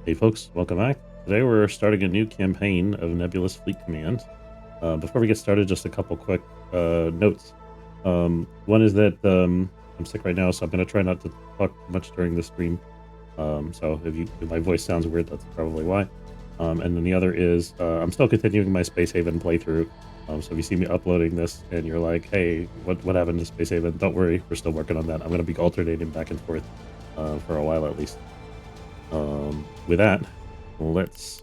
Hey folks, welcome back. Today we're starting a new campaign of Nebulous Fleet Command. Before we get started, just a couple quick notes. One is that I'm sick right now, so I'm going to try not to talk too much during the stream. So if my voice sounds weird, that's probably why. And then the other is I'm still continuing my Space Haven playthrough. So if you see me uploading this and you're like, hey, what happened to Space Haven? Don't worry, we're still working on that. I'm going to be alternating back and forth for a while at least. With that, let's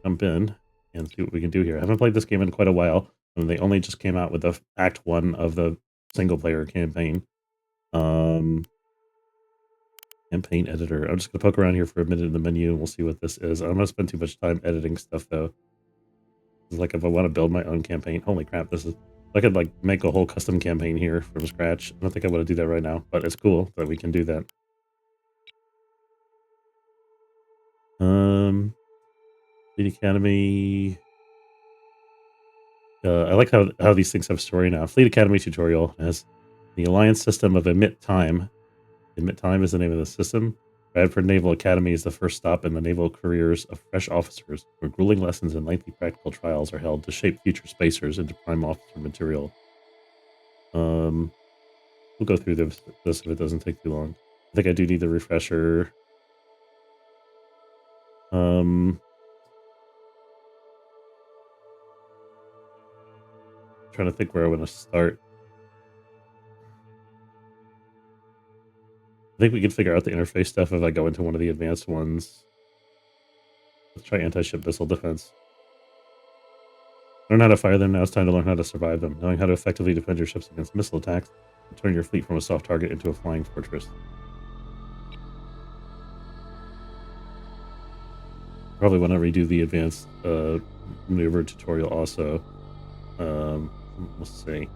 jump in and see what we can do here. I haven't played this game in quite a while, and they only just came out with the Act 1 of the single-player campaign. Campaign editor. I'm just going to poke around here for a minute in the menu, and we'll see what this is. I'm going to spend too much time editing stuff, though. It's like if I want to build my own campaign. Holy crap, this is... I could, like, make a whole custom campaign here from scratch. I don't think I want to do that right now, but it's cool that we can do that. Fleet Academy. I like how these things have story now. Fleet Academy tutorial has the Alliance system of Emit Time. Emit Time is the name of the system. Bradford Naval Academy is the first stop in the naval careers of fresh officers, where grueling lessons and lengthy practical trials are held to shape future spacers into prime officer material. We'll go through this if it doesn't take too long. I think I do need the refresher. Trying to think where I want to start. I think we can figure out the interface stuff if I go into one of the advanced ones. Let's try anti-ship missile defense. Learn how to fire them, now it's time to learn how to survive them. Knowing how to effectively defend your ships against missile attacks will turn your fleet from a soft target into a flying fortress. Probably want to redo the advanced maneuver tutorial also. We'll see.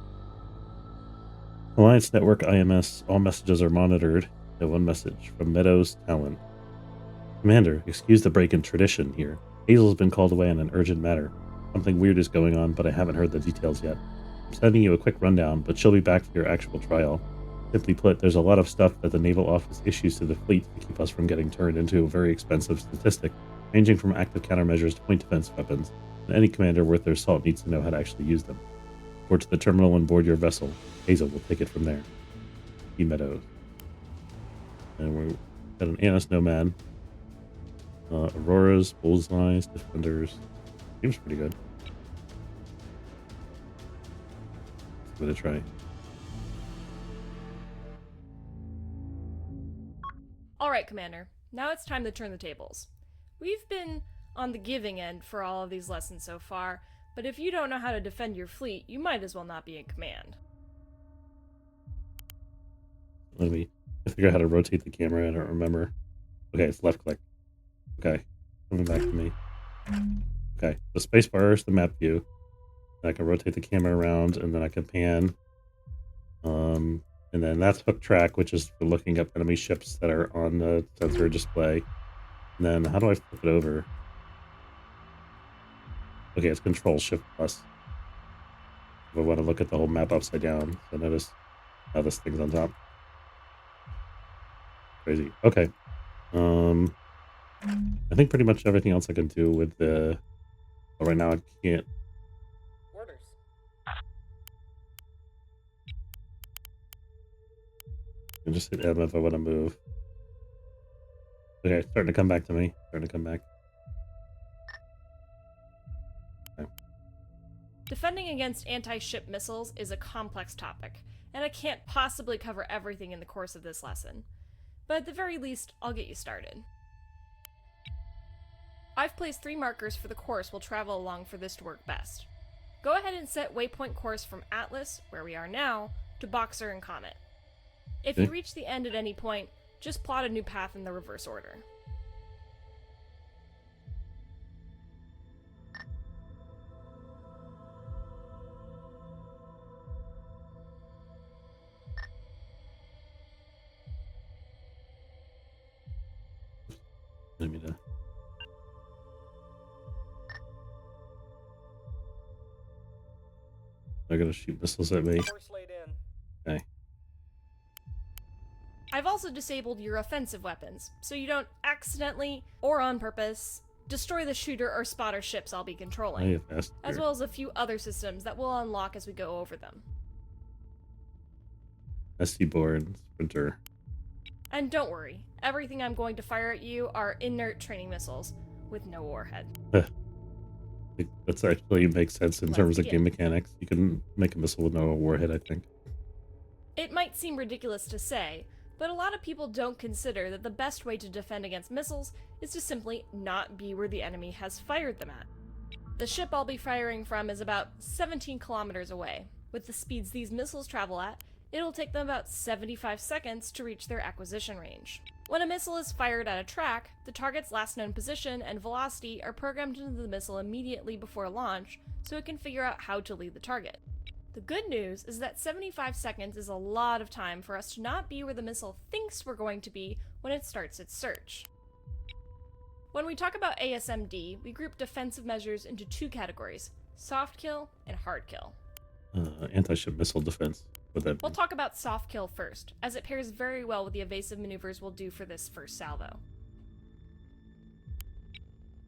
Alliance Network IMS, all messages are monitored. One message from Meadows Talon. Commander, excuse the break in tradition here. Hazel's been called away on an urgent matter. Something weird is going on, but I haven't heard the details yet. I'm sending you a quick rundown, but she'll be back for your actual trial. Simply put, there's a lot of stuff that the Naval Office issues to the fleet to keep us from getting turned into a very expensive statistic, ranging from active countermeasures to point defense weapons, and any commander worth their salt needs to know how to actually use them. Report to the terminal and board your vessel. Hazel will take it from there. E. Meadows. And we've got an Annis Nomad. Auroras, Bullseyes, Defenders. Seems pretty good. Give it a try. Alright, Commander. Now it's time to turn the tables. We've been on the giving end for all of these lessons so far, but if you don't know how to defend your fleet, you might as well not be in command. Let me figure out how to rotate the camera. I don't remember. Okay, it's left click. Okay, coming back to me. Okay, the spacebar is the map view. I can rotate the camera around, and then I can pan. And then that's hook track, which is for looking up enemy ships that are on the sensor display. And then how do I flip it over? Okay, it's Control Shift Plus. If I want to look at the whole map upside down, so notice how this thing's on top. Crazy. Okay. I think pretty much everything else I can do with the... But right now I can't. Orders. I can just hit M if I want to move. Okay, it's starting to come back to me. Starting to come back. Okay. Defending against anti-ship missiles is a complex topic, and I can't possibly cover everything in the course of this lesson. But at the very least, I'll get you started. I've placed 3 markers for the course we'll travel along for this to work best. Go ahead and set waypoint course from Atlas, where we are now, to Boxer and Comet. If you reach the end at any point, just plot a new path in the reverse order. Let me know. They're gonna shoot missiles at me. Okay. I've also also disabled your offensive weapons, so you don't accidentally, or on purpose, destroy the shooter or spotter ships I'll be controlling, as well as a few other systems that we'll unlock as we go over them. SD-born sprinter. And don't worry, everything I'm going to fire at you are inert training missiles with no warhead. That's actually makes sense in terms of game mechanics. You can make a missile with no warhead, I think. It might seem ridiculous to say, but a lot of people don't consider that the best way to defend against missiles is to simply not be where the enemy has fired them at. The ship I'll be firing from is about 17 kilometers away. With the speeds these missiles travel at, it'll take them about 75 seconds to reach their acquisition range. When a missile is fired at a track, the target's last known position and velocity are programmed into the missile immediately before launch, so it can figure out how to lead the target. The good news is that 75 seconds is a lot of time for us to not be where the missile thinks we're going to be when it starts its search. When we talk about ASMD, we group defensive measures into two categories: soft kill and hard kill. Anti-ship missile defense. We'll talk about soft kill first, as it pairs very well with the evasive maneuvers we'll do for this first salvo.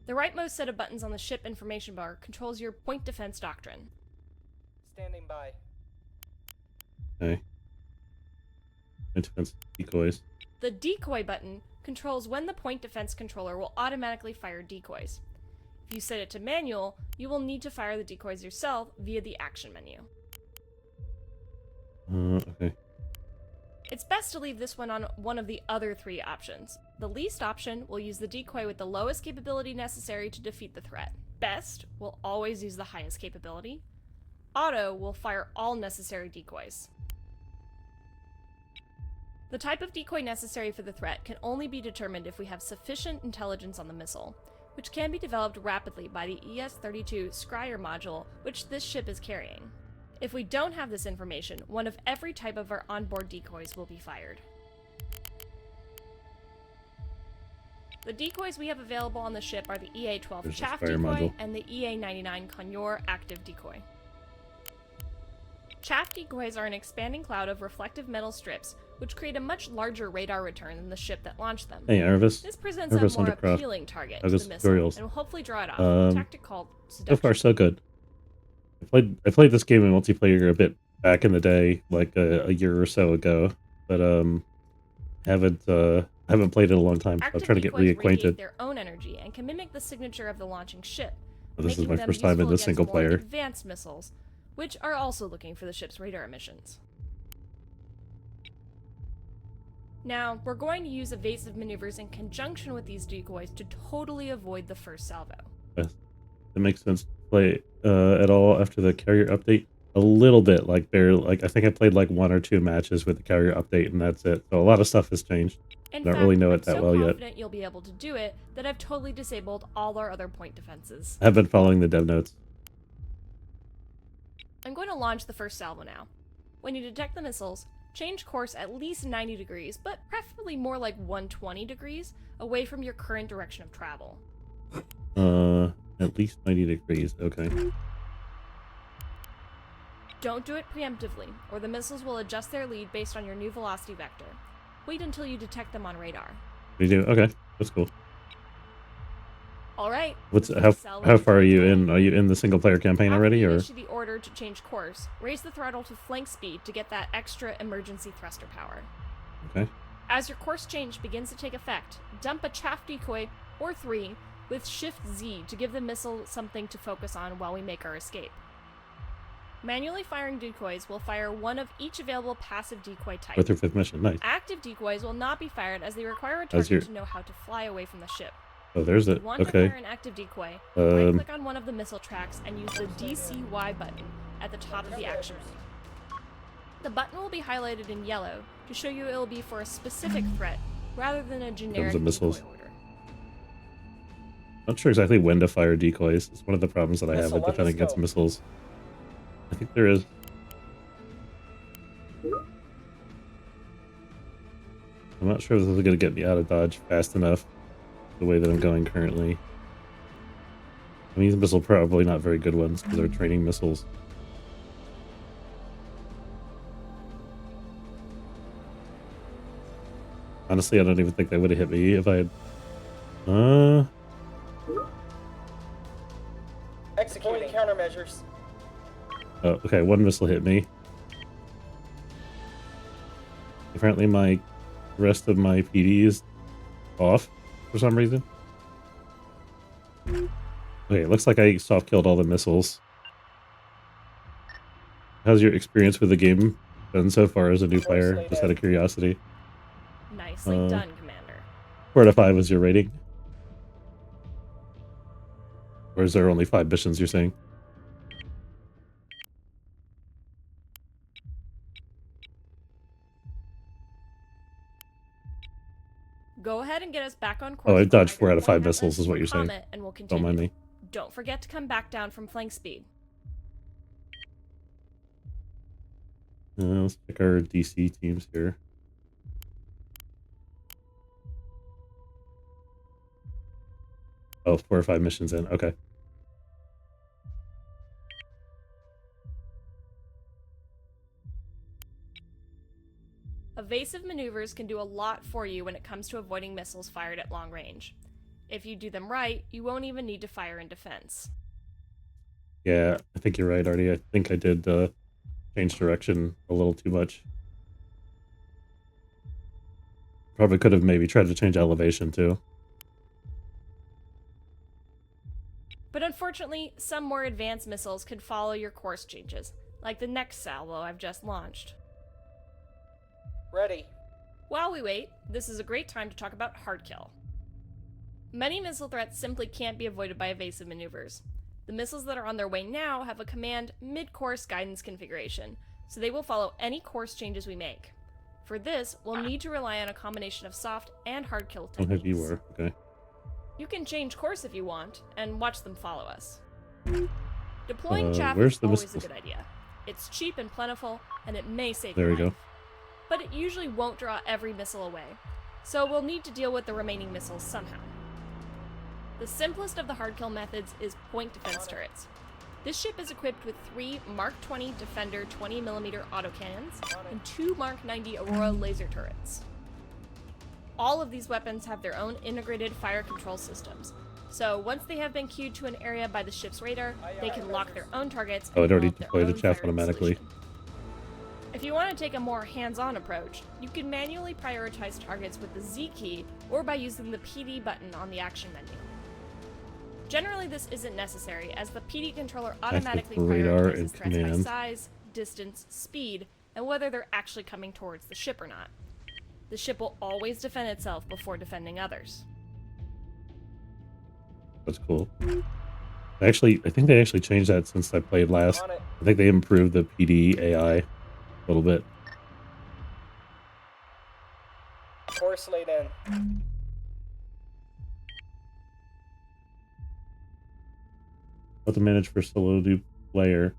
The rightmost set of buttons on the ship information bar controls your point defense doctrine. Standing by. Okay. Point defense decoys. The decoy button controls when the point defense controller will automatically fire decoys. If you set it to manual, you will need to fire the decoys yourself via the action menu. Okay. It's best to leave this one on one of the other three options. The least option will use the decoy with the lowest capability necessary to defeat the threat. Best will always use the highest capability. Auto will fire all necessary decoys. The type of decoy necessary for the threat can only be determined if we have sufficient intelligence on the missile, which can be developed rapidly by the ES-32 Scryer module, which this ship is carrying. If we don't have this information, one of every type of our onboard decoys will be fired. The decoys we have available on the ship are the EA-12 Chaff Decoy module. and the EA-99 Conure Active Decoy. Chaff decoys are an expanding cloud of reflective metal strips, which create a much larger radar return than the ship that launched them. Hey, Arvis. This presents a more appealing target to the missile, and will hopefully draw it off with a tactic called seduction. So far, so good. I played this game in multiplayer a bit back in the day, like a year or so ago, but haven't played it in a long time. So I'm trying to get reacquainted. Their own energy and can mimic the signature of the launching ship. This is my first time in this single player. Advanced missiles, which are also looking for the ship's radar emissions. Now, we're going to use evasive maneuvers in conjunction with these decoys to totally avoid the first salvo. Yes. It makes sense to play at all after the carrier update. A little bit, like I think I played like 1 or 2 matches with the carrier update, and that's it. So a lot of stuff has changed. I don't really know it that well yet. I'm so confident you'll be able to do it that I've totally disabled all our other point defenses. I've been following the dev notes. I'm going to launch the first salvo now. When you detect the missiles, change course at least 90 degrees, but preferably more like 120 degrees, away from your current direction of travel. At least 90 degrees, okay. Don't do it preemptively, or the missiles will adjust their lead based on your new velocity vector. Wait until you detect them on radar. We do? Okay, that's cool. Alright. How far are you in? Are you in the single player campaign already, or? After you issue the order to change course, raise the throttle to flank speed to get that extra emergency thruster power. Okay. As your course change begins to take effect, dump a chaff decoy, or 3, with Shift-Z to give the missile something to focus on while we make our escape. Manually firing decoys will fire one of each available passive decoy type. 4th or 5th mission, nice. Active decoys will not be fired as they require a target to know how to fly away from the ship. Oh, there's it. If you want okay. to fire an active decoy, right-click on one of the missile tracks and use the DCY button at the top of the action menu. The button will be highlighted in yellow to show you it will be for a specific threat rather than a generic decoy order. Not sure exactly when to fire decoys. It's one of the problems that I have with defending against missiles. I think there is. I'm not sure if this is going to get me out of dodge fast enough the way that I'm going currently. I mean, these missiles are probably not very good ones because they're training missiles. Honestly, I don't even think they would have hit me if I had... Executing countermeasures. Oh, okay, one missile hit me. Apparently my rest of my PD is off for some reason. Okay, it looks like I soft-killed all the missiles. How's your experience with the game been so far as a new player? Just out of curiosity. Nicely done, Commander. 4 out of 5 was your rating? Or is there only 5 missions, you're saying? Go ahead and get us back on course. Oh, I dodged for 4 out of 5 Atlas missiles is what or you're saying. Comet, and we'll continue. Don't mind me. Don't forget to come back down from flank speed. Let's pick our DC teams here. Oh, 4 or 5 missions in. Okay. Evasive maneuvers can do a lot for you when it comes to avoiding missiles fired at long range. If you do them right, you won't even need to fire in defense. Yeah, I think you're right, Artie. I think I did change direction a little too much. Probably could have maybe tried to change elevation too. But unfortunately, some more advanced missiles could follow your course changes, like the next salvo I've just launched. Ready. While we wait, this is a great time to talk about hard kill. Many missile threats simply can't be avoided by evasive maneuvers. The missiles that are on their way now have a command mid-course guidance configuration, so they will follow any course changes we make. For this, we'll need to rely on a combination of soft and hard kill Oh, techniques. maybe you were. Okay. You can change course if you want, and watch them follow us. Deploying chaff where's is the always missiles? a good idea. It's cheap and plentiful, and it may save There your we life. go. But it usually won't draw every missile away, so we'll need to deal with the remaining missiles somehow. The simplest of the hard kill methods is point defense turrets. This ship is equipped with 3 Mark 20 Defender 20mm autocannons and 2 Mark 90 Aurora laser turrets. All of these weapons have their own integrated fire control systems, so once they have been queued to an area by the ship's radar, they can lock their own targets and Oh, it already develop their deployed the own chaff firing automatically. solution. If you want to take a more hands-on approach, you can manually prioritize targets with the Z key or by using the PD button on the action menu. Generally, this isn't necessary, as the PD controller automatically radar and prioritizes threats by command. size, distance, speed, and whether they're actually coming towards the ship or not. The ship will always defend itself before defending others. That's cool. I think they actually changed that since I played last. On it. I think they improved the PD AI a little bit. Course laid in. How to manage for solo new player.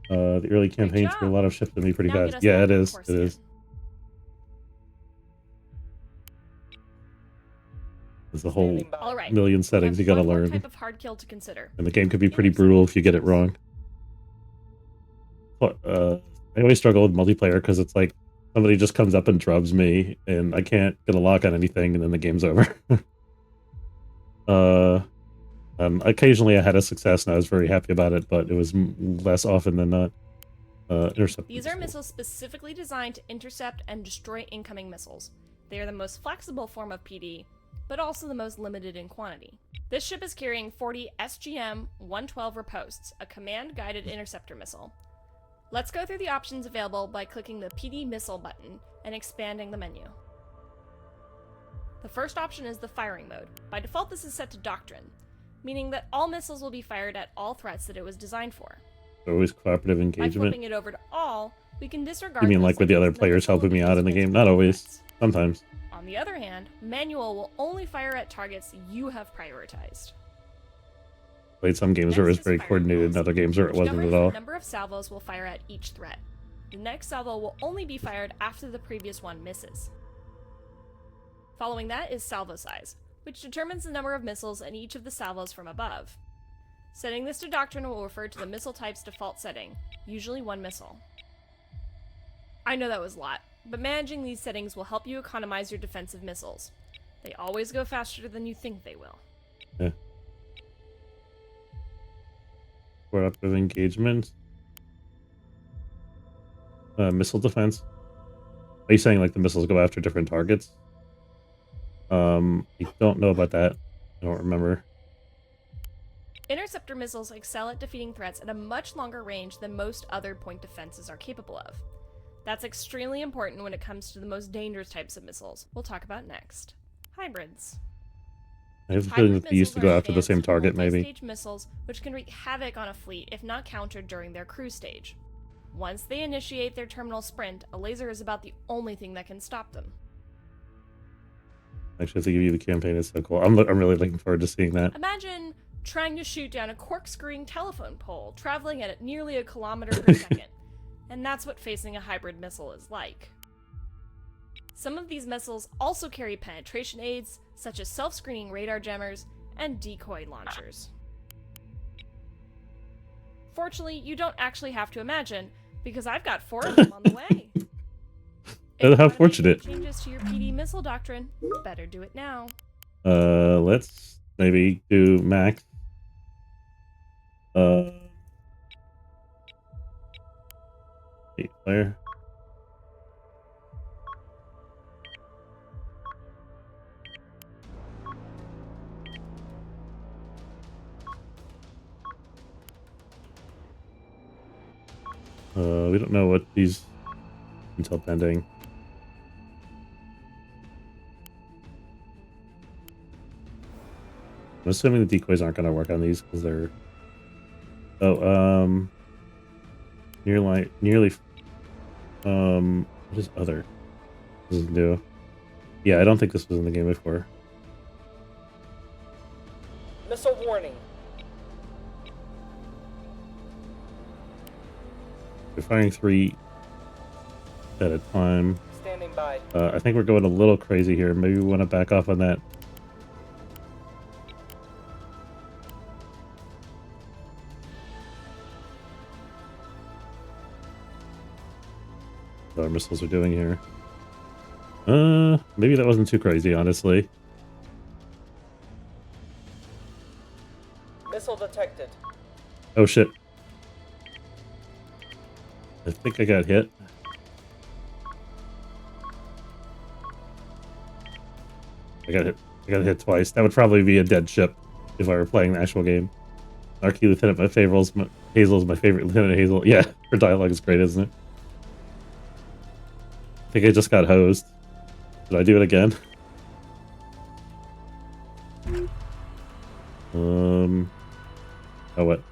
The early campaigns job. for a lot of ships to be pretty Now bad. get us Yeah, back it on is. course It again. is. There's a whole Standing by. All right. million we settings have you gotta one more learn. type of hard kill to consider. And the game can be pretty brutal if you get it wrong. But, I always struggle with multiplayer because it's like somebody just comes up and drubs me and I can't get a lock on anything and then the game's over. Occasionally I had a success and I was very happy about it, but it was less often than not. Intercept These are missiles. missiles specifically designed to intercept and destroy incoming missiles. They are the most flexible form of PD, but also the most limited in quantity. This ship is carrying 40 SGM-112 Ripostes, a command-guided interceptor missile. Let's go through the options available by clicking the PD missile button and expanding the menu. The first option is the firing mode. By default, this is set to Doctrine, meaning that all missiles will be fired at all threats that it was designed for. Always cooperative By engagement. flipping it over to all, we can disregard You mean those like with the other settings and players missile will helping be me out in the used game? against Not always. threats. Sometimes. On the other hand, manual will only fire at targets you have prioritized. Played some games where it was Next is very firing coordinated and rules, other games where it which wasn't governs at all. the number of salvos will fire at each threat. The next salvo will only be fired after the previous one misses. Following that is salvo size, which determines the number of missiles in each of the salvos from above. Setting this to Doctrine will refer to the missile type's default setting, usually 1 missile. I know that was a lot, but managing these settings will help you economize your defensive missiles. They always go faster than you think they will. Yeah. Cooperative engagement. Missile defense. Are you saying like the missiles go after different targets? I don't know about that. I don't remember. Interceptor missiles excel at defeating threats at a much longer range than most other point defenses are capable of. That's extremely important when it comes to the most dangerous types of missiles we'll talk about next. Hybrids. I have a feeling that they used to go after the same target, maybe. Multi-stage missiles which can wreak havoc on a fleet if not countered during their cruise stage. Once they initiate their terminal sprint, a laser is about the only thing that can stop them. Actually, to give you the campaign, it's so cool. I'm really looking forward to seeing that. Imagine trying to shoot down a corkscrewing telephone pole, traveling at nearly a kilometer per second. And that's what facing a hybrid missile is like. Some of these missiles also carry penetration aids, such as self-screening radar jammers and decoy launchers. Fortunately, you don't actually have to imagine, because I've got 4 of them on the way. How fortunate. Changes to your PD missile doctrine, better do it now. Let's maybe do max. Player. We don't know what these until pending. I'm assuming the decoys aren't going to work on these because they're. Oh, nearly. What is other? This is new. Yeah, I don't think this was in the game before. Missile warning. We're firing 3 at a time. Standing by. I think we're going a little crazy here. Maybe we want to back off on that. What our missiles are doing here. Maybe that wasn't too crazy, honestly. Missile detected. Oh shit. I think I got hit. I got hit twice. That would probably be a dead ship if I were playing the actual game. Narky Lieutenant, Hazel is my favorite Lieutenant Hazel. Yeah, her dialogue is great, isn't it? I think I just got hosed. Did I do it again? Oh, what?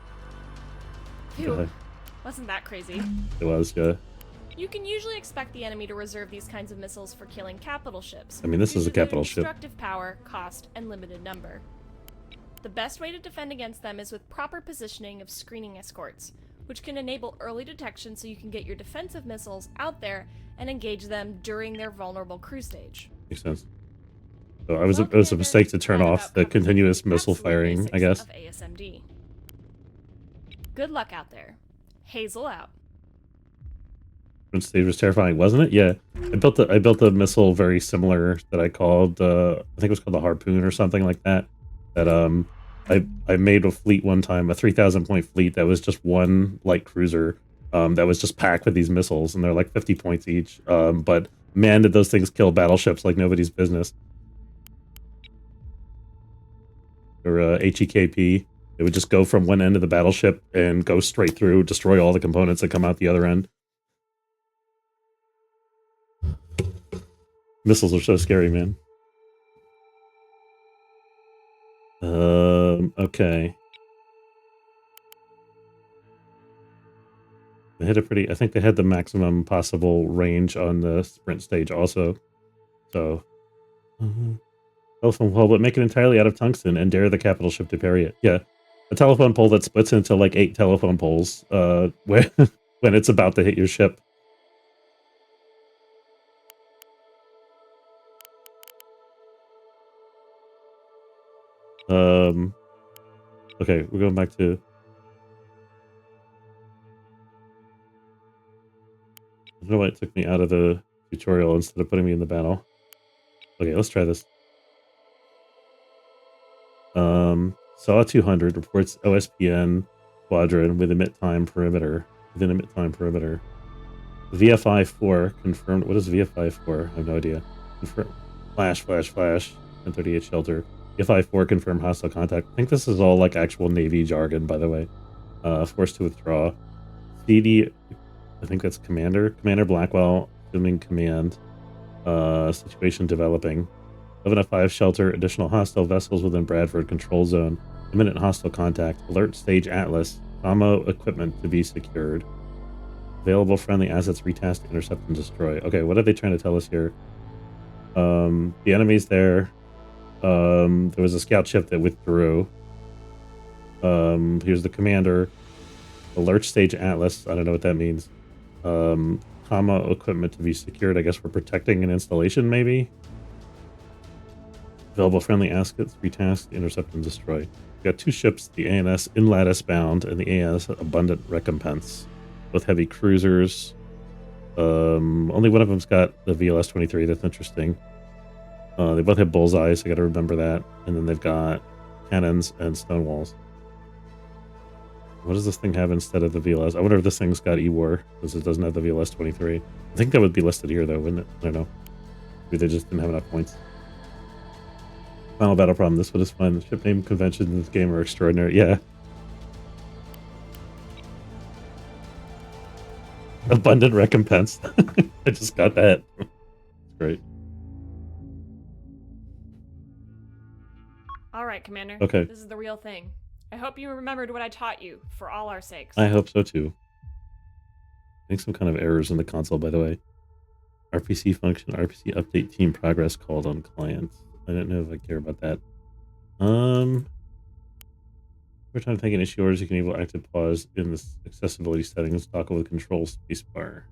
Phew. Wasn't that crazy? It was, yeah. You can usually expect the enemy to reserve these kinds of missiles for killing capital ships. I mean, this is a capital ship. Destructive power, cost, and limited number. The best way to defend against them is with proper positioning of screening escorts, which can enable early detection so you can get your defensive missiles out there and engage them during their vulnerable cruise stage. Makes sense. So it was a mistake to turn off the continuous missile firing, I guess. Of ASMD. Good luck out there. Hazel out. Stage was terrifying, wasn't it? Yeah, I built a missile very similar that I called I think it was called the Harpoon or something like that. That I made a fleet one time, a 3,000 point fleet that was just one light cruiser that was just packed with these missiles, and they're like 50 points each. But man, did those things kill battleships like nobody's business. Or HEKP. It would just go from one end of the battleship and go straight through, destroy all the components that come out the other end. Missiles are so scary, man. Okay. They hit a pretty... I think they had the maximum possible range on the sprint stage also. So... telephone pole, but make it entirely out of tungsten and dare the capital ship to parry it. Yeah. A telephone pole that splits into like 8 telephone poles when it's about to hit your ship. Okay, we're going back to... I don't know why it took me out of the tutorial instead of putting me in the battle. Okay, let's try this. SAW 200 reports OSPN squadron with emit time perimeter. Within emit time perimeter. VFI 4 confirmed. What is VFI 4? I have no idea. Confirm. Flash. 1038 shelter. VFI 4 confirmed hostile contact. I think this is all like actual Navy jargon, by the way. Forced to withdraw. CD, I think that's Commander. Commander Blackwell, assuming command. Situation developing. 11F5 shelter, additional hostile vessels within Bradford control zone. Imminent hostile contact. Alert stage Atlas. Ammo equipment to be secured. Available friendly assets retasked, intercept, and destroy. Okay, what are they trying to tell us here? The enemy's there. There was a scout ship that withdrew. Here's the commander. Alert stage Atlas. I don't know what that means. Comma equipment to be secured. I guess we're protecting an installation, maybe? Available friendly assets, retasked, intercept, and destroy. We got two ships, the ANS Inlattice Bound and the ANS Abundant Recompense. Both heavy cruisers. Only one of them's got the VLS-23. That's interesting. They both have bullseyes, so I got to remember that. And then they've got cannons and stone walls. What does this thing have instead of the VLS? I wonder if this thing's got E-War, because it doesn't have the VLS-23. I think that would be listed here, though, wouldn't it? I don't know. Maybe they just didn't have enough points. Final battle problem. This one is fun. Ship name conventions in this game are extraordinary. Yeah. Abundant recompense. I just got that. It's great. All right, Commander. Okay. This is the real thing. I hope you remembered what I taught you, for all our sakes. I hope so too. I think some kind of errors in the console, by the way. RPC function, RPC update team progress called on clients. I don't know if I care about that. Every time taking issue orders, you can enable active pause in the accessibility settings, toggle with control spacebar.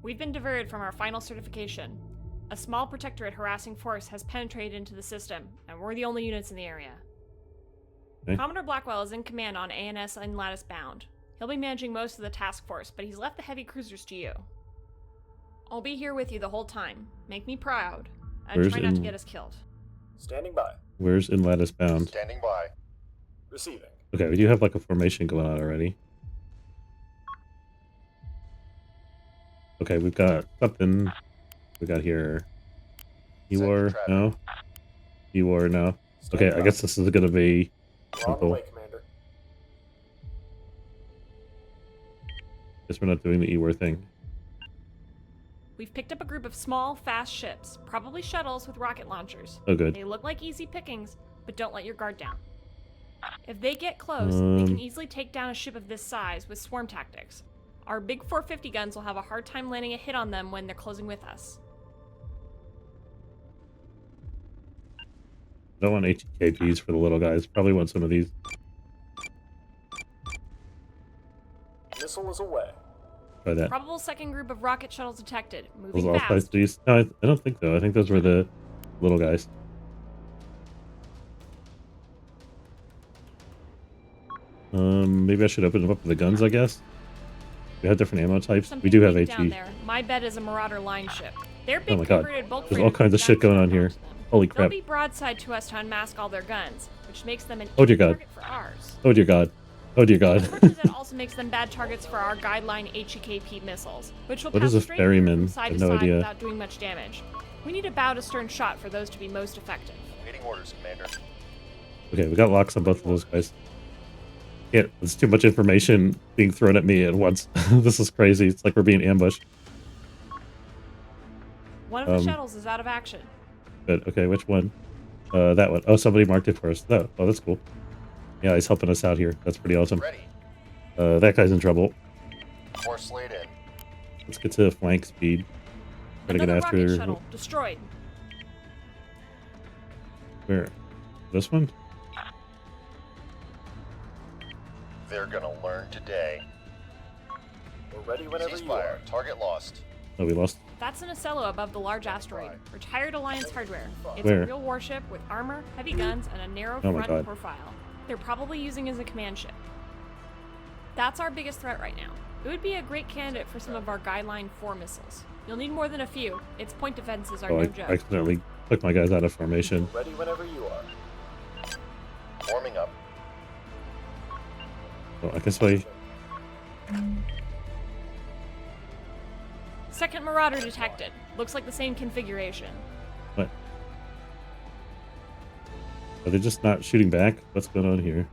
We've been diverted from our final certification. A small protectorate harassing force has penetrated into the system, and we're the only units in the area. Okay. Commodore Blackwell is in command on ANS Inlattice Bound. He'll be managing most of the task force, but he's left the heavy cruisers to you. I'll be here with you the whole time. Make me proud, and try not to get us killed. Standing by. Where's Inlattice Bound? Standing by. Receiving. Okay, we do have like a formation going on already. Okay, we've got something. We got here. E-War, no. E-War, no. Okay, I guess this is going to be We're on the simple. way, Commander. Guess we're not doing the E-War thing. We've picked up a group of small, fast ships, probably shuttles with rocket launchers. Oh, good. They look like easy pickings, but don't let your guard down. If they get close, they can easily take down a ship of this size with swarm tactics. Our big 450 guns will have a hard time landing a hit on them when they're closing with us. I don't want HKPs for the little guys. Probably want some of these. Missile is away. Try that. Probable second group of rocket shuttles detected. Those Moving all fast. these? No, I don't think so. I think those were the little guys. Maybe I should open them up with the guns, I guess. We have different ammo types. Something We do have big down HE. there. My bet is a Marauder line ship. They're Oh big my god. converted bulk There's all freighters kinds of with shit going on guns here. mounted to them. Holy They'll crap. be broadside to us to unmask all their guns, which makes them an Oh dear easy God. target for ours. Oh dear god. Oh dear god. Unfortunately, that also makes them bad targets for our guideline HEKP missiles, which will What pass is a straight ferryman? from I side have to no side idea. without doing much damage. We need a bow to stern shot for those to be most effective. Waiting orders, Commander. Okay, we got locks on both of those guys. Yeah, there's too much information being thrown at me at once. This is crazy. It's like we're being ambushed. One of the shuttles is out of action. Good. Okay, which one? That one. Oh, somebody marked it for us. Oh, that's cool. Yeah, he's helping us out here. That's pretty awesome. Ready. That guy's in trouble. Force laid in. Let's get to flank speed. Try to get Another rocket after... shuttle destroyed. Where? This one? They're gonna learn today. We're ready whenever you are. Target lost. Oh, we lost. That's an Ocello above the large asteroid. Retired Alliance hardware. It's Where? a real warship with armor, heavy guns, and a narrow Oh my front God. profile. They're probably using it as a command ship. That's our biggest threat right now. It would be a great candidate for some of our Guideline 4 missiles. You'll need more than a few. Its point defenses are Oh, no I joke. accidentally clicked my guys out of formation. Ready whenever you are. Warming up. Oh, I guess I... Second Marauder detected. Looks like the same configuration. What? Are they just not shooting back? What's going on here?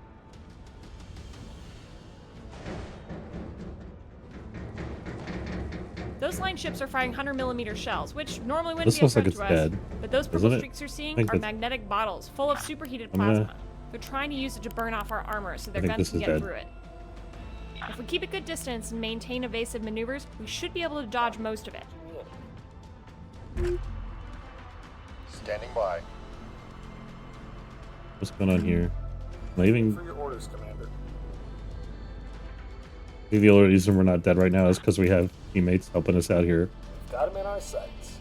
Those line ships are firing 100mm shells, which normally wouldn't This be a looks like threat it's to us. dead, But those purple isn't it? streaks you're seeing think are that's- magnetic bottles full of superheated I'm gonna- plasma. They're trying to use it to burn off our armor so their think guns this can is get dead. through it. If we keep a good distance and maintain evasive maneuvers, we should be able to dodge most of it. Standing by. What's going on here? Am I even... For your orders, Commander. Maybe the only reason we're not dead right now is because we have teammates helping us out here. Got him in our sights.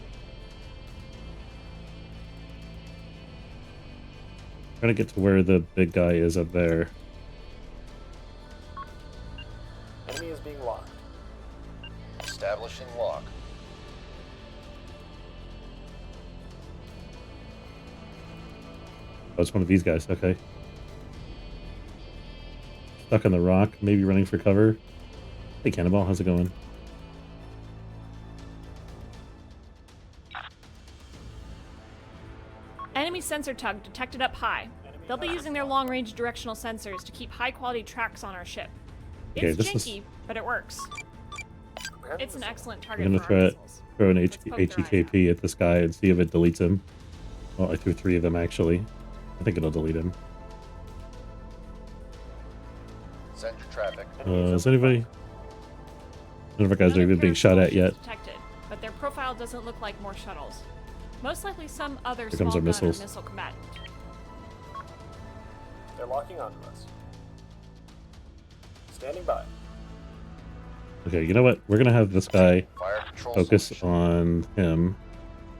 Trying to get to where the big guy is up there. Enemy is being locked. Establishing lock. Oh, it's one of these guys. Okay. Stuck on the rock, maybe running for cover. Hey, Cannonball, how's it going? Enemy sensor tug detected up high. They'll be using their long-range directional sensors to keep high-quality tracks on our ship. Okay, It's this is- janky, but it works. It's an excellent target I'm for gonna our try missiles. throw an Let's poke their eyes HEKP at this guy and see if it deletes him. Well, I threw 3 of them actually. I think it'll delete him. Send your traffic. Is anybody? None of our guys are Another even pair being of shot small at yet. ships detected, but their profile doesn't look like more shuttles. Most likely some other Here small comes our gun or missiles. missile combatant. They're locking onto us. Standing by. Okay, you know what? We're gonna have this guy Fire control focus solution. on him,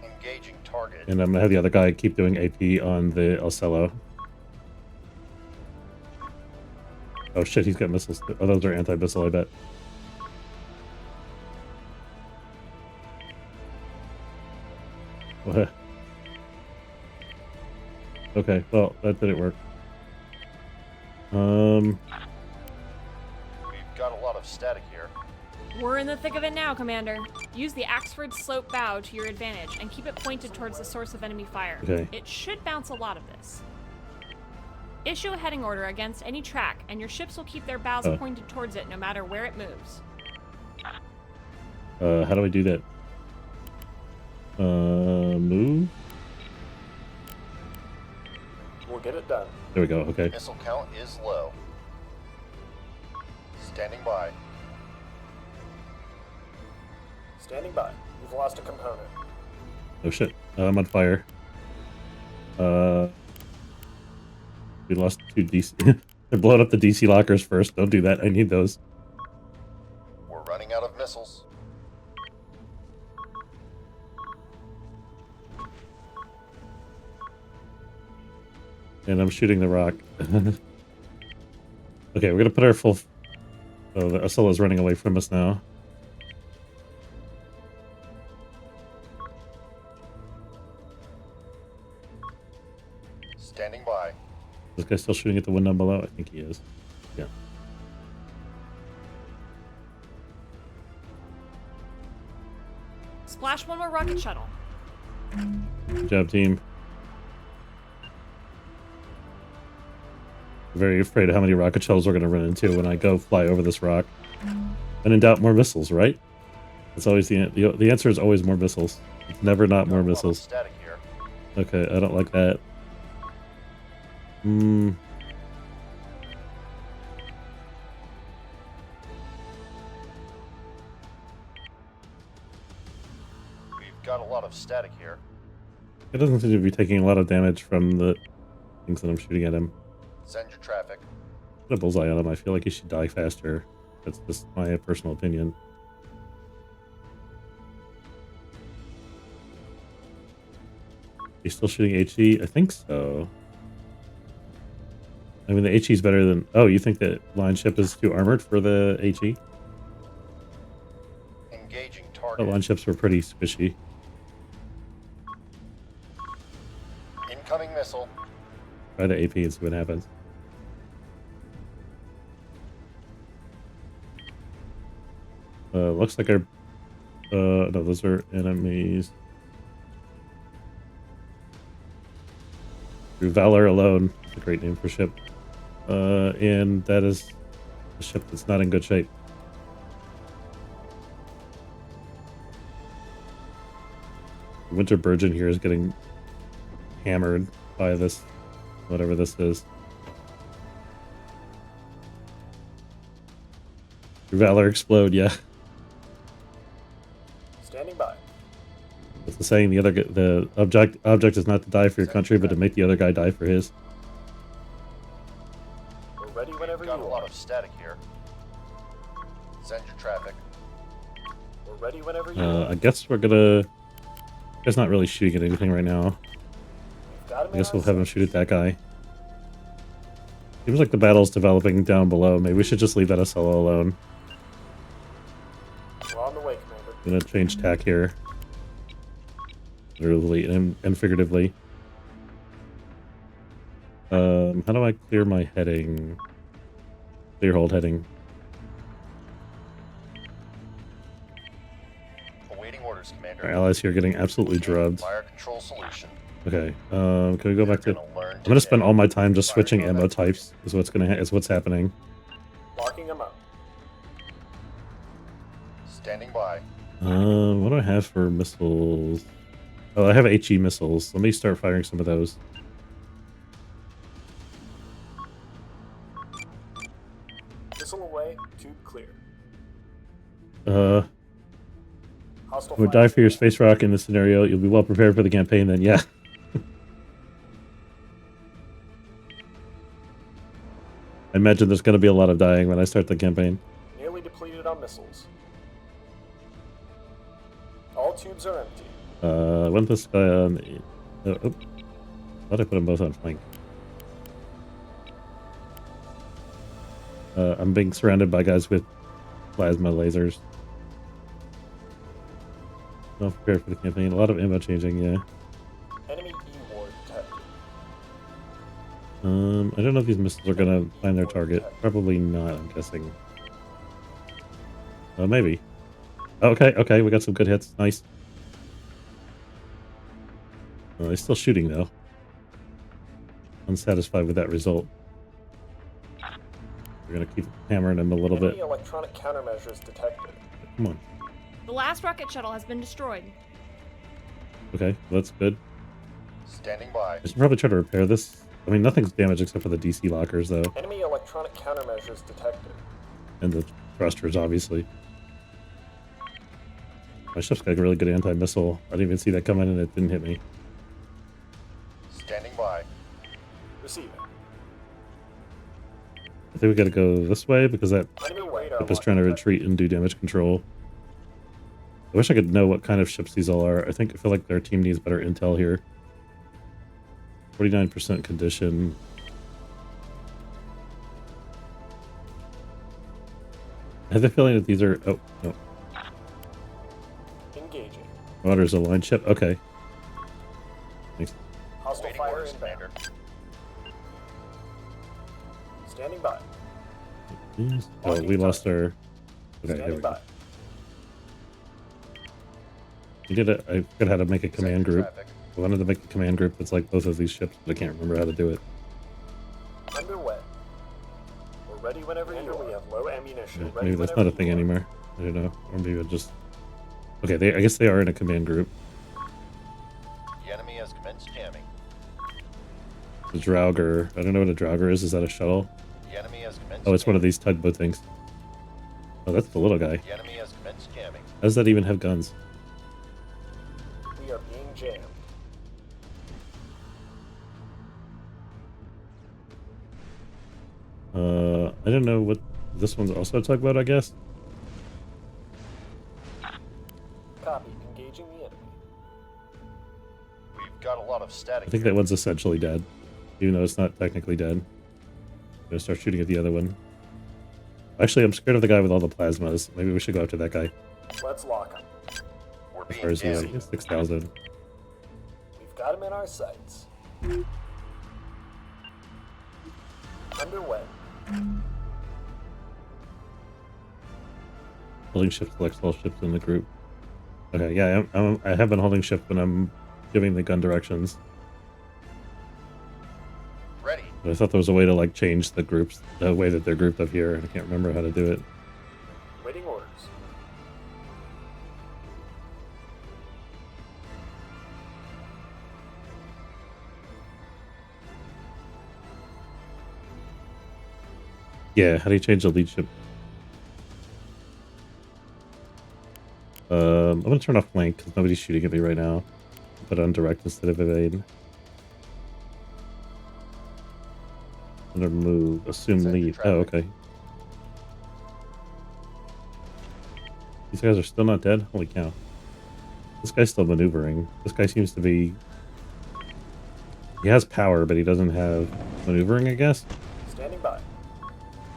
Engaging target. and I'm gonna have the other guy keep doing AP on the Elcello. Oh shit, he's got missiles. Oh, those are anti-missile, I bet. What? Okay, well, that didn't work. We've got a lot of static here. We're in the thick of it now, Commander. Use the Axford slope bow to your advantage and keep it pointed towards the source of enemy fire. Okay. It should bounce a lot of this. Issue a heading order against any track, and your ships will keep their bows Oh. pointed towards it no matter where it moves. How do I do that? Move? We'll get it done. There we go, okay. Missile count is low. Standing by. Standing by. We've lost a component. Oh shit, I'm on fire. We lost 2 DC. They're blowing up the DC lockers first. Don't do that, I need those. We're running out of missiles. And I'm shooting the rock. Okay, we're gonna put our full... Oh, the Ursula's running away from us now. Standing by. This guy's still shooting at the window below? I think he is. Yeah. Splash one more rocket shuttle. Good job, team. Very afraid of how many rocket shells we're going to run into when I go fly over this rock. And in doubt, more missiles, right? It's always the answer is always more missiles. It's never not more Got a lot of missiles. Static here. Okay, I don't like that. Hmm. We've got a lot of static here. It doesn't seem to be taking a lot of damage from the things that I'm shooting at him. Send your traffic. Put a bullseye on him. I feel like he should die faster. That's just my personal opinion. He's still shooting HE? I think so. I mean, the HE is better than... Oh, you think that line ship is too armored for the HE? Engaging target. The line ships were pretty squishy. Incoming missile. Try the AP and see what happens. Looks like our... no, those are enemies. Through Valor alone. It's a great name for ship. And that is a ship that's not in good shape. The Winter Burgeon here is getting hammered by this, whatever this is. Through Valor explode, yeah. Standing by. It's the saying, the object is not to die for your country, but to make the other guy die for his. We're ready whenever you Got a lot are. of static here. Send your traffic. We're ready whenever you are. I guess we're gonna... He's not really shooting at anything right now. We've got him I guess in we'll our have him shoot at that guy. Seems like the battle's developing down below. Maybe we should just leave that SLO alone. sights. We're on the way, Commander. I'm gonna change tack here. Literally and figuratively. How do I clear my heading? Clear hold heading. Awaiting orders, Commander. Our allies here getting absolutely drubbed. Fire control solution. Okay, can we go back to... Gonna learn I'm gonna spend today. all my time just Fire switching combat ammo types. Is what's happening. Locking him up. Standing by. What do I have for missiles? Oh, I have HE missiles. Let me start firing some of those. Missile away. Tube clear. Hostile Would fire die for your space rock in this scenario. You'll be well prepared for the campaign then, yeah. I imagine there's going to be a lot of dying when I start the campaign. nearly depleted on missiles. All tubes are empty. I want this guy on... Oh, thought I put them both on flank. I'm being surrounded by guys with plasma lasers. Well prepared for the campaign. A lot of ammo changing, yeah. Enemy E-ward detected. I don't know if these missiles are gonna find their target. Probably not, I'm guessing. Maybe. Okay, we got some good hits. Nice. He's still shooting, though. Unsatisfied with that result. We're gonna keep hammering him a little Enemy bit. electronic countermeasures detected. Come on. The last rocket shuttle has been destroyed. Okay, that's good. Standing by. I should probably try to repair this. I mean, nothing's damaged except for the DC lockers, though. Enemy electronic countermeasures detected. And the thrusters, obviously. My ship's got a really good anti-missile. I didn't even see that coming, and it didn't hit me. Standing by. Receiving. I think we gotta go this way, because that Enemy radar ship is lock trying to detected. retreat and do damage control. I wish I could know what kind of ships these all are. I feel like their team needs better intel here. 49% condition. I have the feeling that these are... Oh, no. Engaging. Water's a line ship. Okay. Thanks. Hostile Awaiting fire orders, inbound. Commander. Standing by. Oh, we lost our... Okay, there Standing we go. by. We did it. I forgot how to make a command Send group. traffic. I wanted to make a command group that's like both of these ships, but I can't remember how to do it. Underway. We're ready whenever you are. We have low ammunition. Yeah, Ready maybe that's whenever not a thing you are. anymore. I don't know. Or maybe it just... Okay, I guess they are in a command group. The enemy has commenced jamming. The Draugr. I don't know what a Draugr is. Is that a shuttle? The enemy has commenced Oh, it's one of jamming. these tugboat things. Oh, that's the little guy. The enemy has commenced jamming. How does that even have guns? We are being jammed. I don't know what... This one's also a tugboat, I guess? Copy. Engaging the enemy. We've got a lot of static. I think that one's essentially dead. Even though it's not technically dead. I'm gonna start shooting at the other one. Actually, I'm scared of the guy with all the plasmas. Maybe we should go after that guy. Let's lock him. As far as he Being like 6,000. We've got him in our sights. Underway. Holding shift selects all ships in the group. Okay, yeah, I have been holding shift when I'm giving the gun directions. ready. But I thought there was a way to like change the groups, the way that they're grouped up here, and I can't remember how to do it. Waiting orders. Yeah, how do you change the lead ship? I'm gonna turn off flank because nobody's shooting at me right now. Put it on direct instead of evade. I'm gonna move, assume Send your lead. Oh, traffic. okay. These guys are still not dead? Holy cow. This guy's still maneuvering. This guy seems to be... He has power, but he doesn't have maneuvering, I guess? Standing by.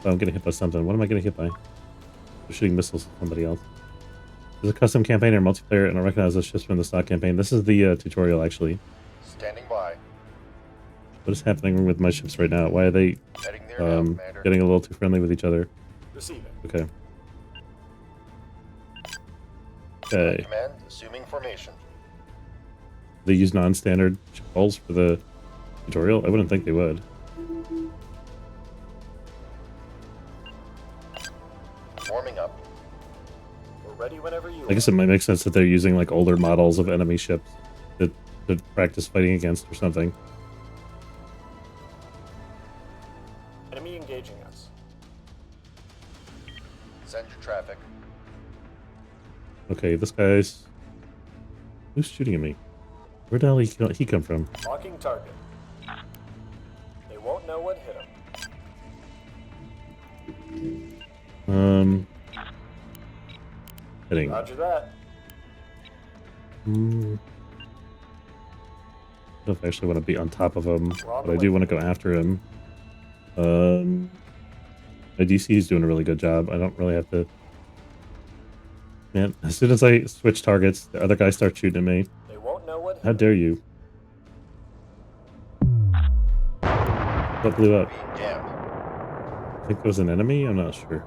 Oh, I'm getting hit by something. What am I getting hit by? I'm shooting missiles at somebody else. There's a custom campaign or multiplayer, and I recognize this just from the stock campaign. This is the tutorial, actually. Standing by. What is happening with my ships right now? Why are they Heading there now, Commander. getting a little too friendly with each other? Receiving. Okay. Okay. Command, assuming formation. They use non-standard ship hulls for the tutorial? I wouldn't think they would. Warming up. We're ready whenever you I guess it might make sense that they're using like older models of enemy ships to practice fighting against or something. Enemy engaging us. Send your traffic. Okay, this guy's... Who's shooting at me? Where the hell he come from? Locking target. They won't know what hit them. Heading. Roger that. I don't know if I actually want to be on top of him, We're on but the I do way. want to go after him. My DC is doing a really good job. I don't really have to... Man, as soon as I switch targets, the other guy starts shooting at me. They won't know what hit How dare you? What blew up? Being jammed. I think it was an enemy? I'm not sure.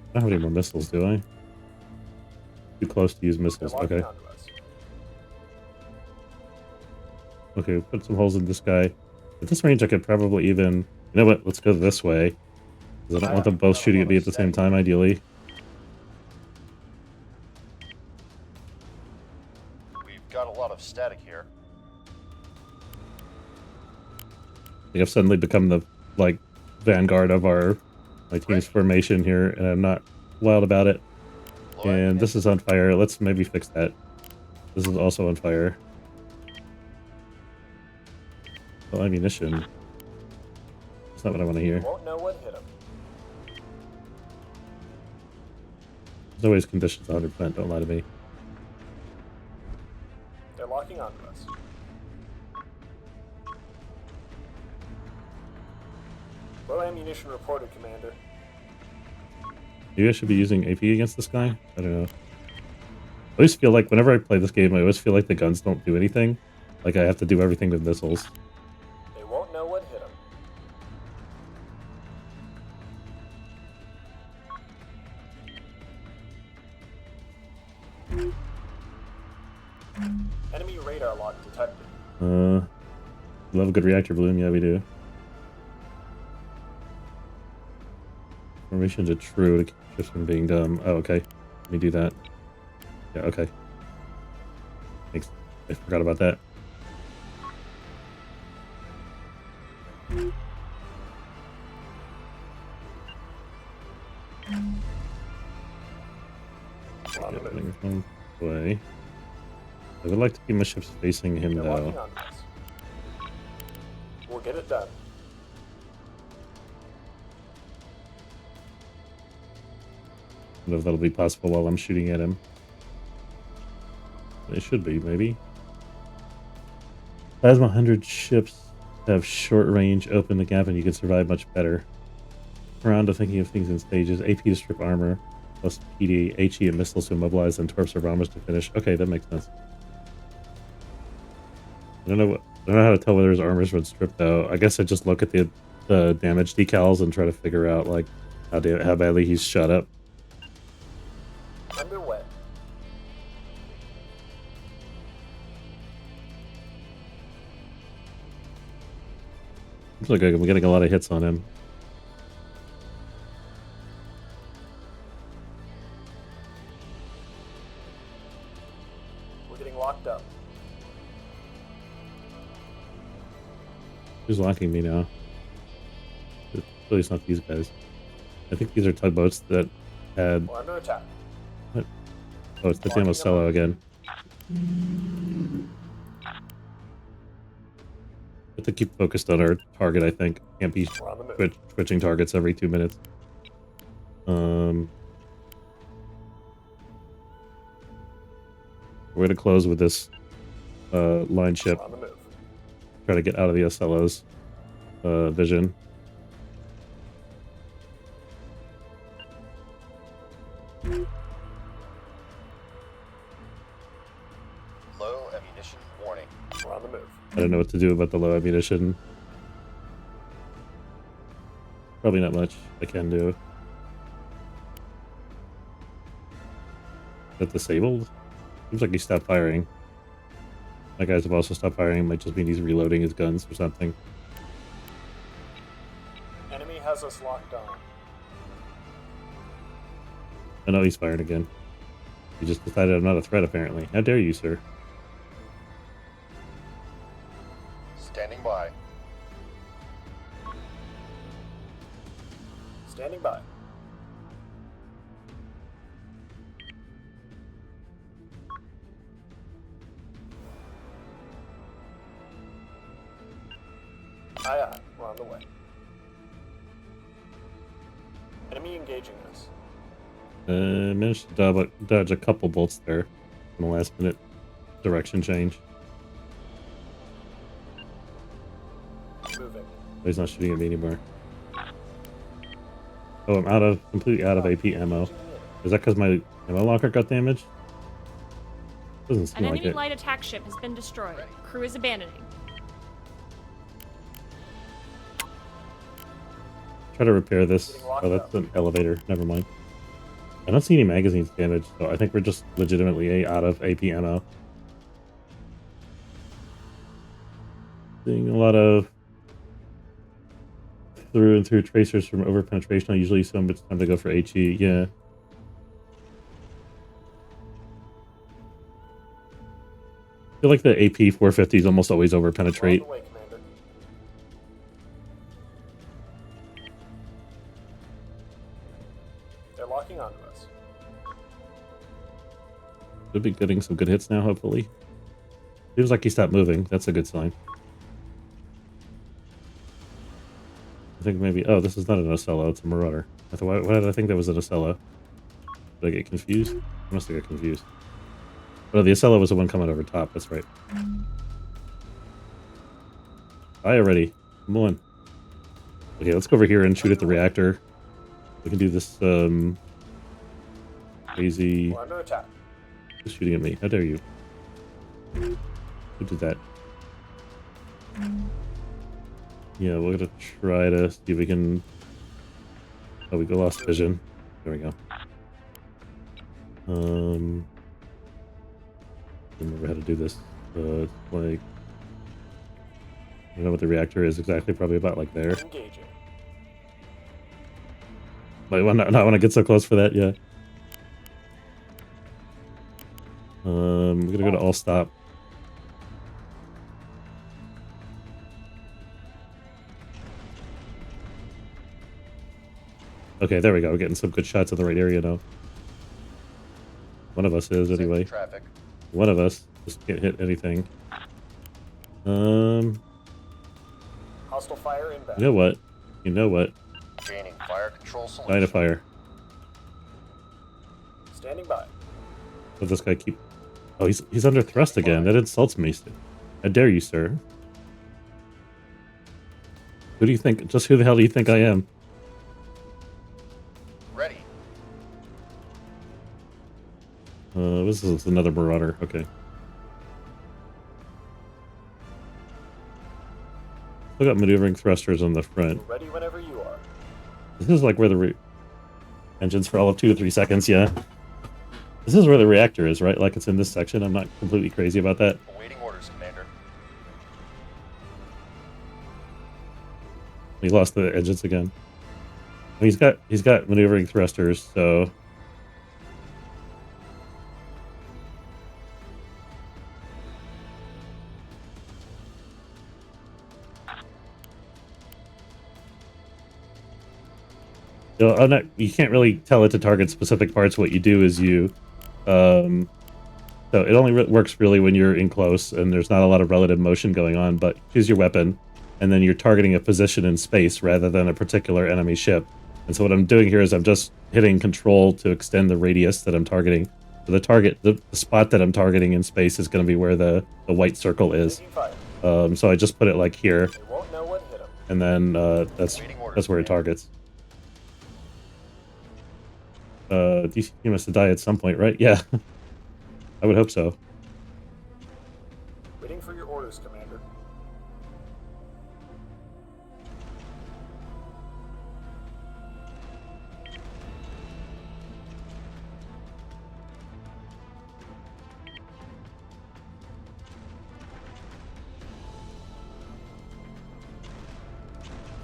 I don't have any more missiles, do I? Too close to use They're missiles. locking Okay. onto us. Okay, put some holes in this guy. At this range, I could probably even... You know what? Let's go this way. Because I don't want them both shooting at me at the same time, ideally. We've got a lot of static here. Like I've suddenly become the, like, vanguard of my team's formation here, and I'm not wild about it. Low And this is on fire. Let's maybe fix that. This is also on fire. Well, ammunition. That's not what I want to hear. They won't know what hit them. There's always conditions 100%. Don't lie to me. They're locking onto us. Low ammunition reported, Commander. Maybe I should be using AP against this guy? I don't know. I always feel like whenever I play this game, I always feel like the guns don't do anything. Like I have to do everything with missiles. They won't know what hit them. Enemy radar lock detected. Love a good reactor bloom. Yeah, we do. Formation to true to keep ships from being dumb. Oh, okay. Let me do that. Yeah, okay. Thanks. I forgot about that. On the move. Getting away. I would like to keep my ships facing him They're locking though. onto us. We'll get it done. I don't know if that'll be possible while I'm shooting at him. It should be, maybe. Plasma 100 ships have short range, open the gap, and you can survive much better. around to thinking of things in stages. AP to strip armor, plus PD, HE and missiles to immobilize, and torps or bombers to finish. Okay, that makes sense. I don't know how to tell whether his armor's been stripped though. I guess I just look at the damage decals and try to figure out like how badly he's shot up. Underway. Looks like I'm getting a lot of hits on him. We're getting locked up. Who's locking me now? Really, it's not these guys. I think these are tugboats that had. We're under attack. What? Oh, it's the Tamocello again. Have to keep focused on our target, I think. Can't be switching targets every 2 minutes. We're gonna close with this line ship. On the move. Try to get out of the SLO's vision. Low ammunition warning. We're on the move. I don't know what to do about the low ammunition. Probably not much I can do. Is that disabled? Seems like he stopped firing. My guys have also stopped firing. Might just mean he's reloading his guns or something. Enemy has us locked on. Oh no, he's firing again. He just decided I'm not a threat, apparently. How dare you, sir? Standing by. Standing by. Aye, aye. We're on the way. Enemy engaging us. Managed to dodge a couple bolts there in the last minute direction change. Moving. But he's not shooting at me anymore. Oh, I'm completely out of AP ammo. Is that because my ammo locker got damaged? Doesn't seem An like enemy it. light attack ship has been destroyed. Crew is abandoning. Try to repair this. Oh, that's an elevator. Never mind. I don't see any magazines damaged, so I think we're just legitimately out of AP ammo. Seeing a lot of through and through tracers from over penetration. I usually so much time to go for HE. Yeah. I feel like the AP 450 is almost always over penetrate. Way, Commander. They're locking onto us. Should be getting some good hits now, hopefully. Seems like he stopped moving. That's a good sign. I think maybe... Oh, this is not an Ocello. It's a Marauder. Why did I think that was an Ocello? Did I get confused? I must have got confused. Oh, the Ocello was the one coming over top. That's right. Hi already. Come on. Okay, let's go over here and shoot at the reactor. We can do this, crazy... We're under attack. Who's shooting at me? How dare you? Who did that? Yeah, we're gonna try to see if we can... Oh, we lost vision. There we go. Remember how to do this. It's like... I don't know what the reactor is exactly. Probably about like there. Engaging. Might not want to get so close for that, yeah. We're gonna go to all stop. Okay, there we go. We're getting some good shots in the right area now. One of us is, anyway. Traffic. One of us just can't hit anything. Hostile fire inbound. You know what? You know what? Gaining fire control solution. Line of fire. Standing by. Let this guy keep... Oh, he's under thrust again. That insults me. How dare you, sir? Who do you think? Just who the hell do you think I am? This is another Marauder. Okay. Still got maneuvering thrusters on the front. We're ready whenever you are. This is like where the engines for all of 2 to 3 seconds, yeah. This is where the reactor is, right? Like it's in this section. I'm not completely crazy about that. Awaiting orders, Commander. He lost the engines again. He's got maneuvering thrusters, so you can't really tell it to target specific parts. What you do is you, so it only works really when you're in close and there's not a lot of relative motion going on. But choose your weapon, and then you're targeting a position in space rather than a particular enemy ship. And so what I'm doing here is I'm just hitting Control to extend the radius that I'm targeting. So the spot that I'm targeting in space is going to be where the white circle is. So I just put it like here, They won't know what hit them. and then that's where it targets. DCT must have died at some point, right? Yeah. I would hope so. Waiting for your orders, Commander.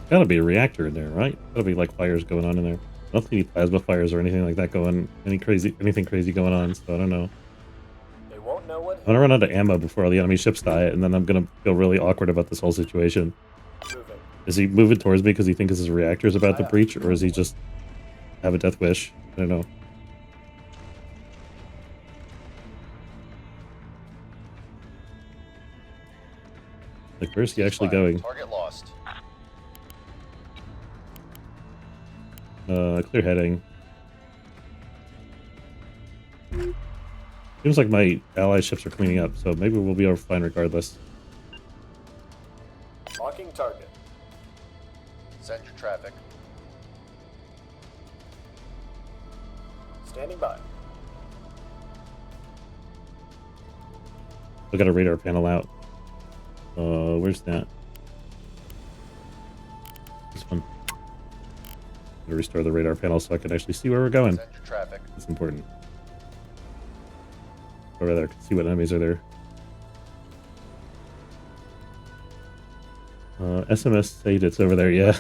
Gotta be a reactor in there, right? Gotta be like fires going on in there. I don't see any plasma fires or anything like that going, anything crazy going on, so I don't know. They won't know what hit I'm gonna run out of ammo before all the enemy ships die, and then I'm gonna feel really awkward about this whole situation. them. Moving. Is he moving towards me because he thinks his reactor's about to breach, or is he just have a death wish? I don't know. Like, where's he actually going? Target lost. Clear heading. Seems like my ally ships are cleaning up, so maybe we'll be fine regardless. Locking target. Send your traffic. Standing by. We got a radar panel out. Where's that? This one. I'm gonna restore the radar panel so I can actually see where we're going. Send your traffic. It's important. Or rather, I can see what enemies are there. SMS state it's over there, yeah.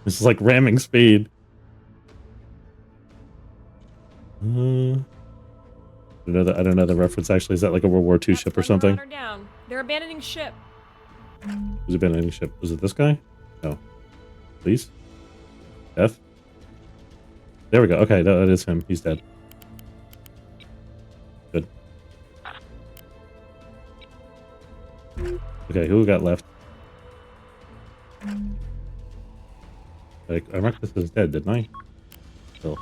This is like ramming speed. I don't know the reference actually. Is that like a World War II ship or something? Marauder down. They're abandoning ship. Who's abandoning ship? Was it this guy? No. Please? F? There we go. Okay, that is him. He's dead. Good. Okay, who we got left? Like, I marked this as dead, didn't I? So,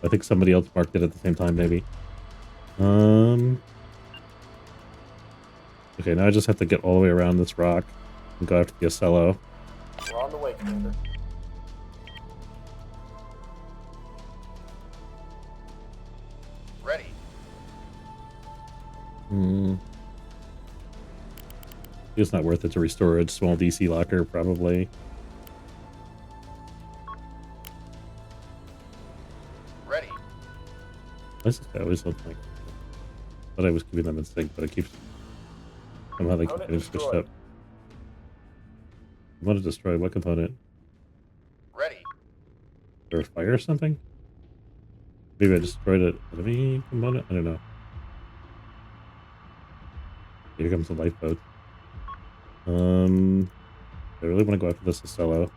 I think somebody else marked it at the same time, maybe. Okay, now I just have to get all the way around this rock and go after the Ocello. We're on the way, Commander. Ready. It's not worth it to restore a small DC locker, probably. Ready. This guy always looked like. I thought I was keeping them in sync, but it keeps. Somehow they keep Component getting switched destroyed. up. I want to destroy what component? Ready. Is there a fire or something? Maybe I destroyed an enemy component? I don't know. Here comes the lifeboat. I really want to go after this Ocello.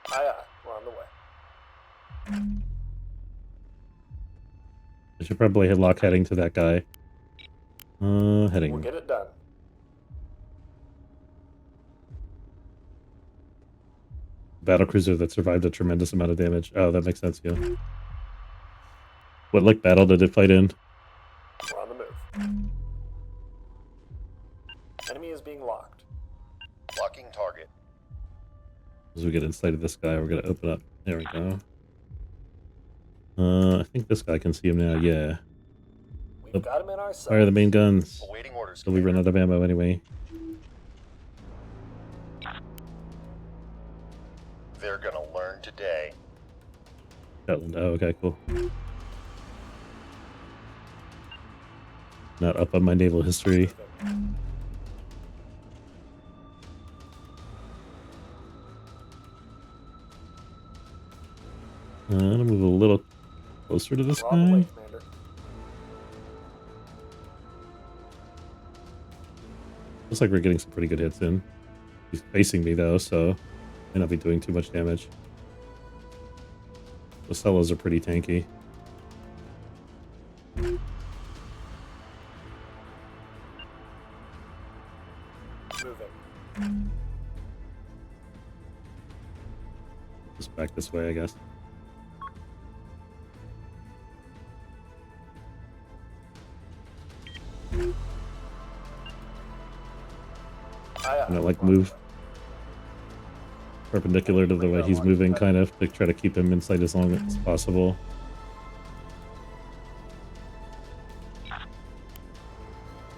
Aye, aye. We're on the way. I should probably hit lock heading to that guy. Heading. We'll get it done. Battlecruiser that survived a tremendous amount of damage. Oh, that makes sense, yeah. What, like, battle did it fight in? We're on the move. Enemy is being locked. Locking target. As we get inside of this guy, we're going to open up. There we go. I think this guy can see him now. Yeah. We've got him in our sights. Fire the main guns. Awaiting orders, So we run out of ammo anyway. They're gonna learn today. Shetland. Oh, okay, cool. Not up on my naval history. I'm gonna move a little closer to this We're on the way, guy. Commander. Looks like we're getting some pretty good hits in. He's facing me though, so may not be doing too much damage. The cellos are pretty tanky. Moving. Just back this way, I guess. I'm gonna like move perpendicular to the way he's moving, kind of, to try to keep him in sight as long as possible.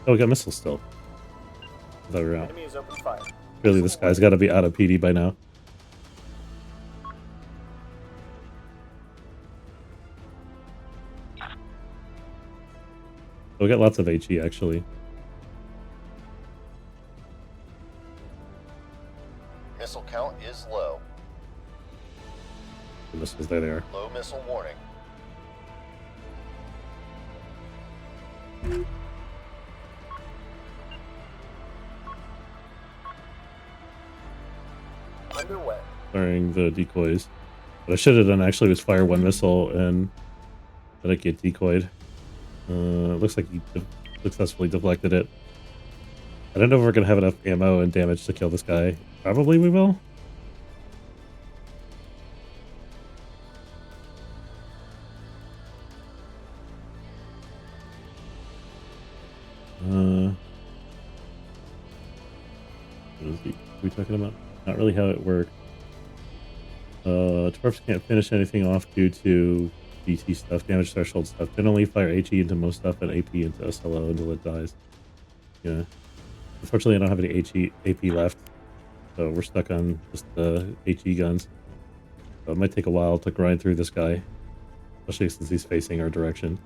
Oh, we got missiles still. I thought we were out. Enemy is open fire. Really, this guy's got to be out of PD by now. Oh, we got lots of HE, actually. Missile count is low. The missiles, there they are. Low missile warning. Underway. Firing the decoys. What I should have done actually was fire one missile and let it get decoyed. Looks like he successfully deflected it. I don't know if we're going to have enough ammo and damage to kill this guy. Probably we will. What is he? What are we talking about? Not really how it works. Dwarfs can't finish anything off due to DT stuff, damage threshold stuff. Generally fire HE into most stuff and AP into SLO until it dies. Yeah. Unfortunately, I don't have any HE AP left, so we're stuck on just the HE guns. So it might take a while to grind through this guy, especially since he's facing our direction.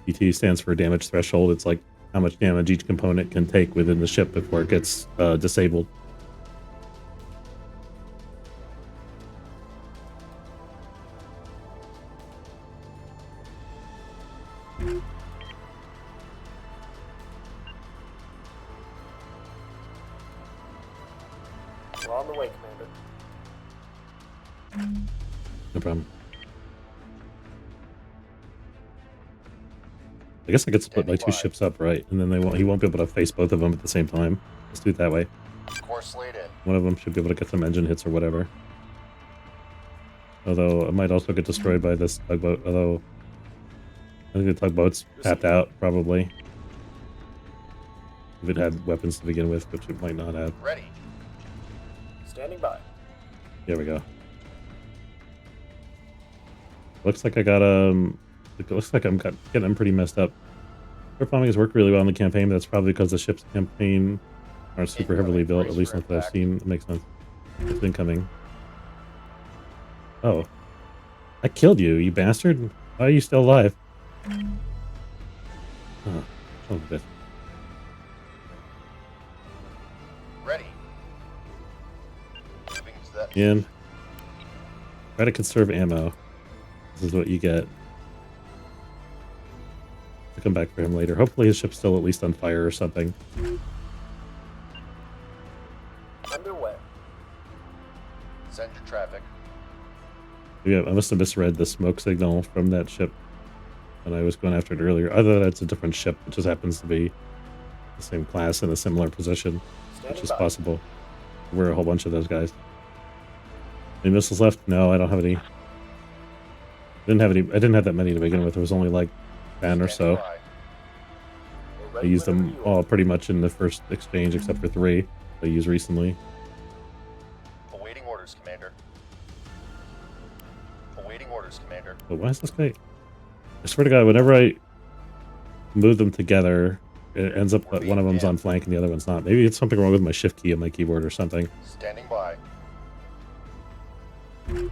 DT stands for damage threshold. It's like how much damage each component can take within the ship before it gets disabled. We're on the way, Commander. No problem. I guess I could split my two ships up, right? And then he won't be able to face both of them at the same time. Let's do it that way. Course laid in. One of them should be able to get some engine hits or whatever. Although it might also get destroyed by this tugboat. Although I think the tugboat's tapped out, probably. If it had weapons to begin with, which it might not have. Ready. Standing by. There we go. Looks like I got it looks like I'm getting them pretty messed up. Ship bombing has worked really well in the campaign, but that's probably because the ship's campaign aren't super heavily built, at least not that I've seen. It makes sense. It's incoming. Oh. I killed you, you bastard. Why are you still alive? Oh, oh bit. Ready. Moving to that. In. Try to conserve ammo. This is what you get. I'll come back for him later. Hopefully his ship's still at least on fire or something. Underway. Send your traffic. Yeah, I must have misread the smoke signal from that ship when I was going after it earlier. Either that it's a different ship, it just happens to be the same class in a similar position, which is possible. We're a whole bunch of those guys. Any missiles left? No, I don't have any. I didn't have that many to begin with. There was only like 10 or so. I used them all pretty much in the first exchange, except for 3 I used recently. Awaiting orders, Commander. Awaiting Awaiting orders, Commander. But why is this guy? I swear to God, whenever I move them together, it ends up that one of them's on flank and the other one's not. Maybe it's something wrong with my shift key on my keyboard or something. Standing by. Moving.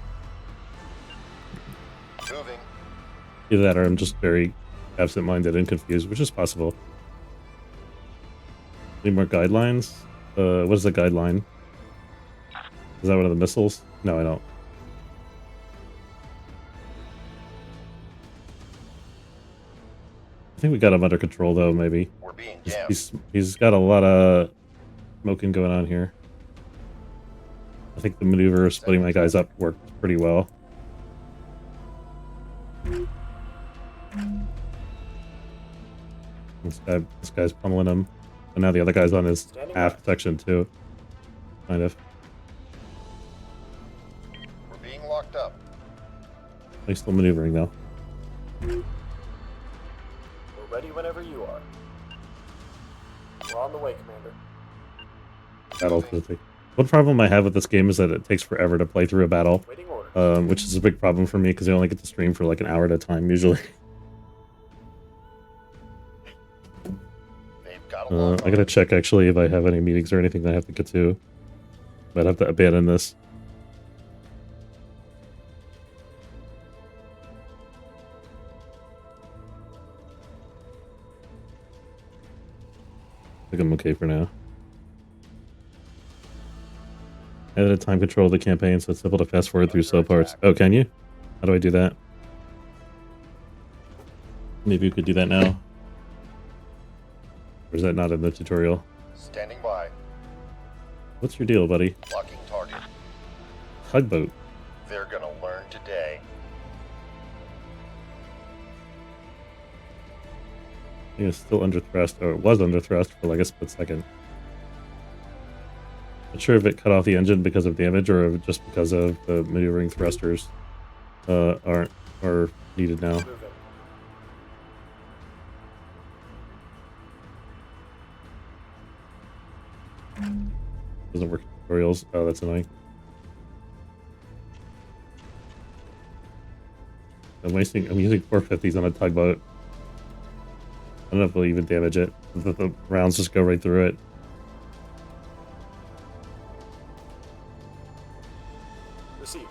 Either that or I'm just very absent-minded and confused, which is possible. Any more guidelines? What is the guideline? Is that one of the missiles? No, I don't. I think we got him under control, though, maybe. We're being jammed. He's got a lot of smoking going on here. I think the maneuver of splitting my guys up worked pretty well. This guy's pummeling him. And now the other guy's on his half section, too. Kind of. We're being locked up. He's still maneuvering, though. We're ready whenever you are. We're on the way, Commander. Battle. One problem I have with this game is that it takes forever to play through a battle. Waiting orders. Which is a big problem for me because I only get to stream for like an hour at a time, usually. I gotta check actually if I have any meetings or anything that I have to get to. Might have to abandon this. I think I'm okay for now. Added time control of the campaign so it's simple to fast forward through slow parts. Oh, can you? How do I do that? Maybe you could do that now. Or is that not in the tutorial? Standing by. What's your deal, buddy? Locking target. Tugboat. They're gonna learn today. I think it's still under thrust, or it was under thrust for like a split second. Not sure if it cut off the engine because of damage or just because of the maneuvering thrusters are needed now. Moving. Doesn't work in tutorials. Oh, that's annoying. I'm using 450s on a tugboat. I don't know if we'll even damage it. The rounds just go right through it. Receiving.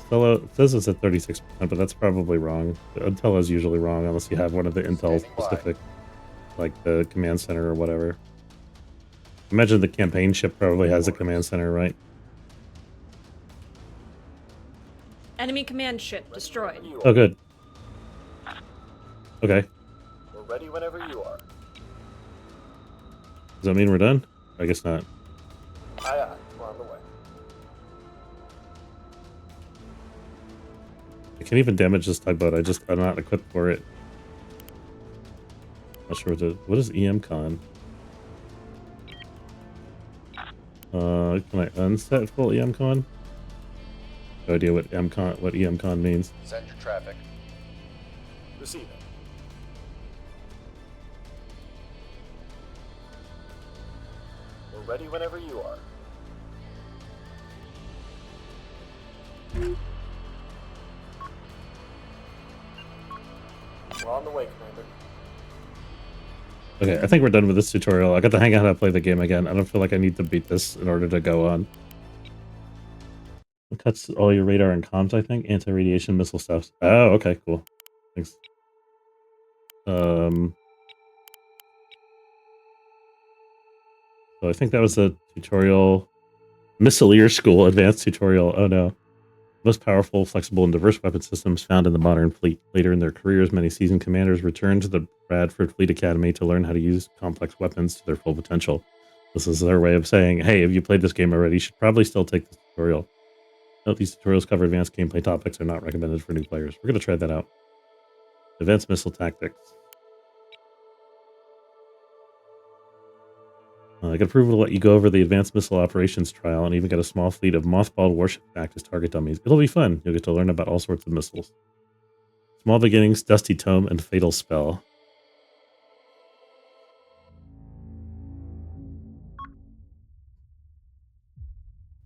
Stella, it says it's at 36%, but that's probably wrong. The intel is usually wrong unless you have one of the intel specific, like the command center or whatever. Imagine the campaign ship probably has a command center, right? Enemy command ship destroyed. Oh, good. Okay. We're ready whenever you are. Does that mean we're done? I guess not. Aye, aye. We're on the way. I can't even damage this tugboat. I'm not equipped for it. Not sure what is EMCon? Can I unset full EMCon? No idea what EMCon means. Send your traffic. Receiving. We're ready whenever you are. We're on the way, Commander. Okay, I think we're done with this tutorial. I got to hang out and play the game again. I don't feel like I need to beat this in order to go on. It cuts all your radar and comms, I think. Anti-radiation missile stuff. Oh, okay, cool. Thanks. So I think that was the tutorial. Missileer School Advanced Tutorial. Oh no. Most powerful, flexible, and diverse weapon systems found in the modern fleet. Later in their careers, many seasoned commanders return to the Bradford Fleet Academy to learn how to use complex weapons to their full potential. This is their way of saying, hey, if you played this game already, you should probably still take this tutorial. Note these tutorials cover advanced gameplay topics and are not recommended for new players. We're going to try that out. Advanced Missile Tactics. I get approval to let you go over the Advanced Missile Operations trial and even get a small fleet of mothballed warship act as target dummies. It'll be fun. You'll get to learn about all sorts of missiles. Small Beginnings, Dusty Tome, and Fatal Spell.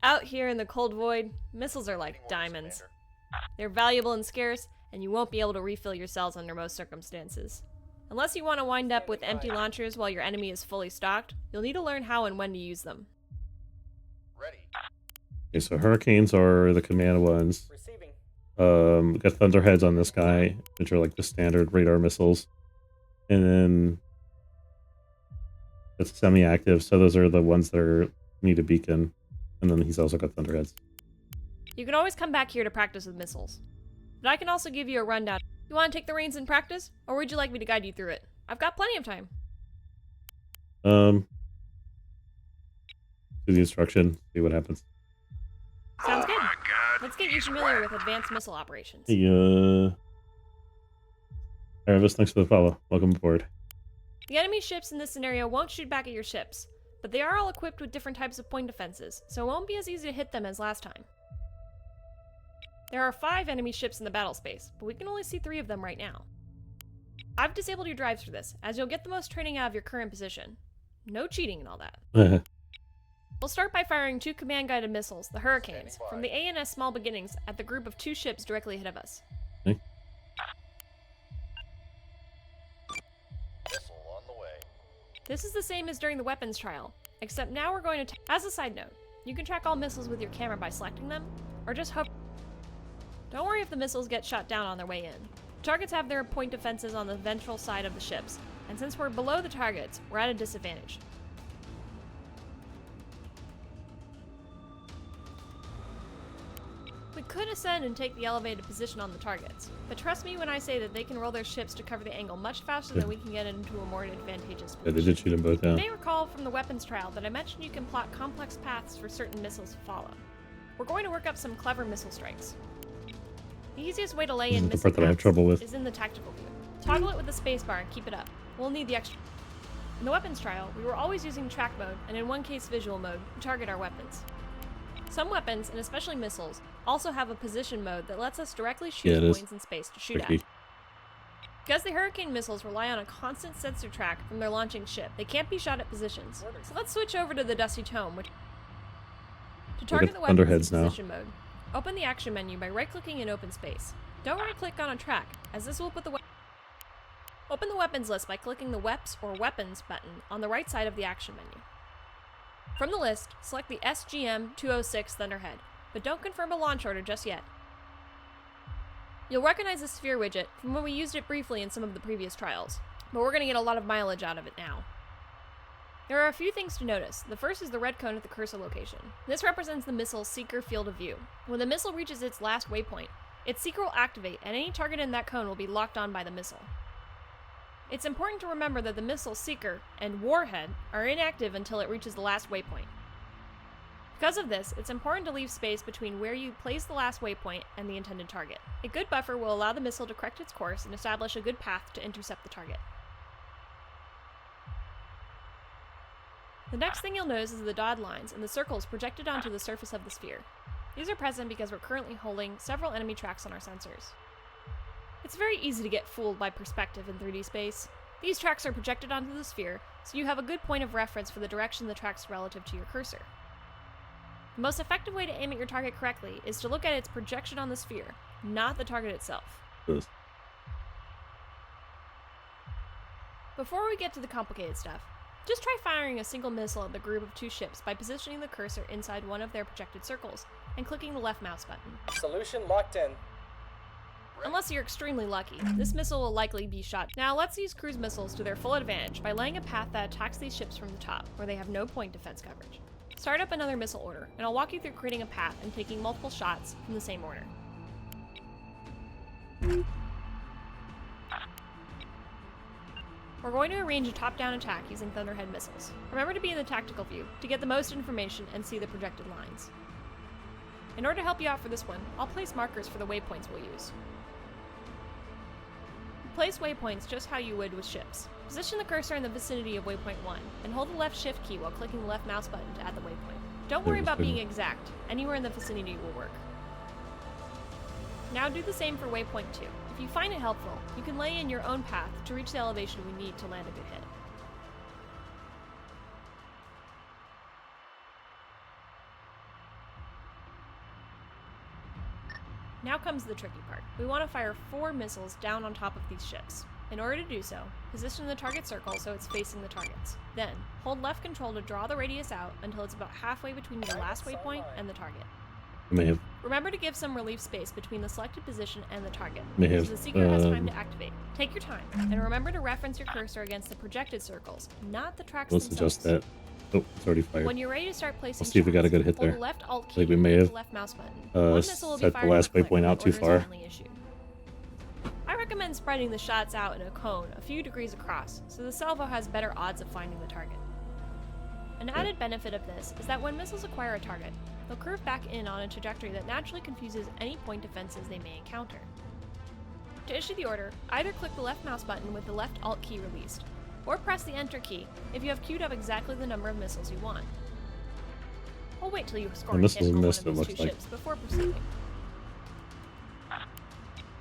Out here in the cold void, missiles are like diamonds. They're valuable and scarce, and you won't be able to refill your cells under most circumstances. Unless you want to wind up with empty launchers while your enemy is fully stocked, you'll need to learn how and when to use them. Ready. Okay, so hurricanes are the command ones. Receiving. We got thunderheads on this guy, which are like the standard radar missiles. And then it's semi-active, so those are the ones that need a beacon. And then he's also got thunderheads. You can always come back here to practice with missiles. But I can also give you a rundown. You want to take the reins and practice, or would you like me to guide you through it? I've got plenty of time. Do the instruction, see what happens. Sounds good. Let's get you familiar with advanced missile operations. Hey, Travis, thanks for the follow. Welcome aboard. The enemy ships in this scenario won't shoot back at your ships, but they are all equipped with different types of point defenses, so it won't be as easy to hit them as last time. There are 5 enemy ships in the battle space, but we can only see 3 of them right now. I've disabled your drives for this, as you'll get the most training out of your current position. No cheating and all that. We'll start by firing 2 command-guided missiles, the Hurricanes, from the ANS Small Beginnings at the group of 2 ships directly ahead of us. Okay. Missile on the way. This is the same as during the weapons trial, except now we're going to as a side note, you can track all missiles with your camera by selecting them, or just hope. Don't worry if the missiles get shot down on their way in. Targets have their point defenses on the ventral side of the ships, and since we're below the targets, we're at a disadvantage. We could ascend and take the elevated position on the targets, but trust me when I say that they can roll their ships to cover the angle much faster than we can get into a more advantageous Yeah, position. they did shoot them both down. You may recall from the weapons trial that I mentioned you can plot complex paths for certain missiles to follow. We're going to work up some clever missile strikes. The easiest way to lay in The missile part that I have paths trouble with. is in the tactical view. Toggle it with the spacebar and keep it up. We'll need the extra. In the weapons trial, we were always using track mode, and in one case visual mode, to target our weapons. Some weapons, and especially missiles, also have a position mode that lets us directly Yeah, choose it is. points in space to shoot Tricky. at. Because the Hurricane missiles rely on a constant sensor track from their launching ship, they can't be shot at positions. So let's switch over to the Dusty Tome, which... To target at the the weapons in Thunderheads now. position mode, open the action menu by right-clicking in open space. Don't right-click on a track, as this will put the Open the weapons list by clicking the Weps or Weapons button on the right side of the action menu. From the list, select the SGM-206 Thunderhead, but don't confirm a launch order just yet. You'll recognize the sphere widget from when we used it briefly in some of the previous trials, but we're going to get a lot of mileage out of it now. There are a few things to notice. The first is the red cone at the cursor location. This represents the missile's seeker field of view. When the missile reaches its last waypoint, its seeker will activate, and any target in that cone will be locked on by the missile. It's important to remember that the missile seeker and warhead are inactive until it reaches the last waypoint. Because of this, it's important to leave space between where you place the last waypoint and the intended target. A good buffer will allow the missile to correct its course and establish a good path to intercept the target. The next thing you'll notice is the dotted lines and the circles projected onto the surface of the sphere. These are present because we're currently holding several enemy tracks on our sensors. It's very easy to get fooled by perspective in 3D space. These tracks are projected onto the sphere, so you have a good point of reference for the direction the track's relative to your cursor. The most effective way to aim at your target correctly is to look at its projection on the sphere, not the target itself. Yes. Before we get to the complicated stuff, just try firing a single missile at the group of 2 ships by positioning the cursor inside one of their projected circles and clicking the left mouse button. Solution locked in. Unless you're extremely lucky, this missile will likely be shot. Now let's use cruise missiles to their full advantage by laying a path that attacks these ships from the top, where they have no point defense coverage. Start up another missile order, and I'll walk you through creating a path and taking multiple shots from the same order. We're going to arrange a top-down attack using Thunderhead missiles. Remember to be in the tactical view to get the most information and see the projected lines. In order to help you out for this one, I'll place markers for the waypoints we'll use. Place waypoints just how you would with ships. Position the cursor in the vicinity of waypoint 1, and hold the left shift key while clicking the left mouse button to add the waypoint. Don't worry about being exact, anywhere in the vicinity will work. Now do the same for waypoint 2. If you find it helpful, you can lay in your own path to reach the elevation we need to land a good hit. Now comes the tricky part. We want to fire 4 missiles down on top of these ships. In order to do so, position the target circle so it's facing the targets. Then, hold left control to draw the radius out until it's about halfway between your last waypoint and the target. May have. Remember to give some relief space between the selected position and the target, May have, so the seeker has time to activate. Take your time, and remember to reference your cursor against the projected circles, not the tracks Let's themselves. adjust that. Oh, it's already fired. When you're ready to start placing Let's see if we got a good hit hold there. the left alt key Like we may and have, the left mouse button. One missile will be set the fired last in a click waypoint out when too order is far. finally issued. I recommend spreading the shots out in a cone a few degrees across, so the salvo has better odds of finding the target. An added benefit of this is that when missiles acquire a target, they'll curve back in on a trajectory that naturally confuses any point defenses they may encounter. To issue the order, either click the left mouse button with the left alt key released, or press the enter key if you have queued up exactly the number of missiles you want. We'll wait till you score a hit missiles on one missed, of it these looks 2 like. ships before proceeding.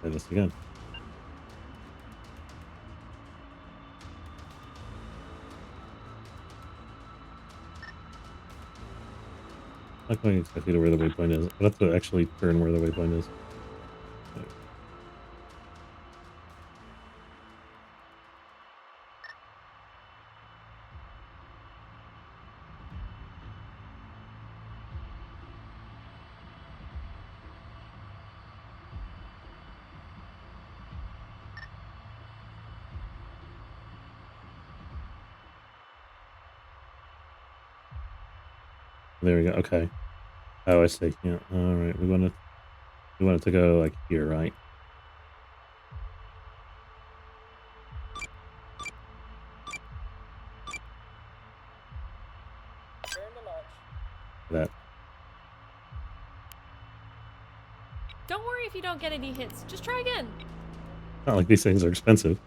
Try this again. Not going exactly to where the waypoint is. I have to actually turn where the waypoint is. There we go. Okay. Oh, I see. Yeah. All right. We want it to go like here, right? Turn to launch. That. Don't worry if you don't get any hits, just try again. Not like these things are expensive.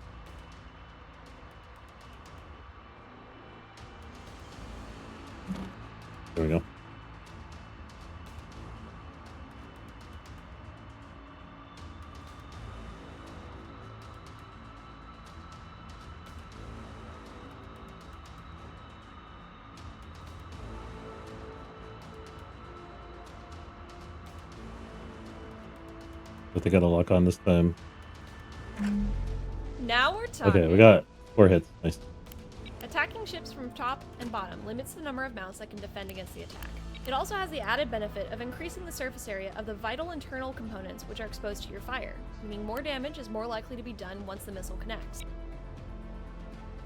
There we go. But they got a lock on this time. Now we're talking. Okay, we got 4 hits. Nice. Attacking ships from top and bottom limits the number of mounts that can defend against the attack. It also has the added benefit of increasing the surface area of the vital internal components which are exposed to your fire, meaning more damage is more likely to be done once the missile connects.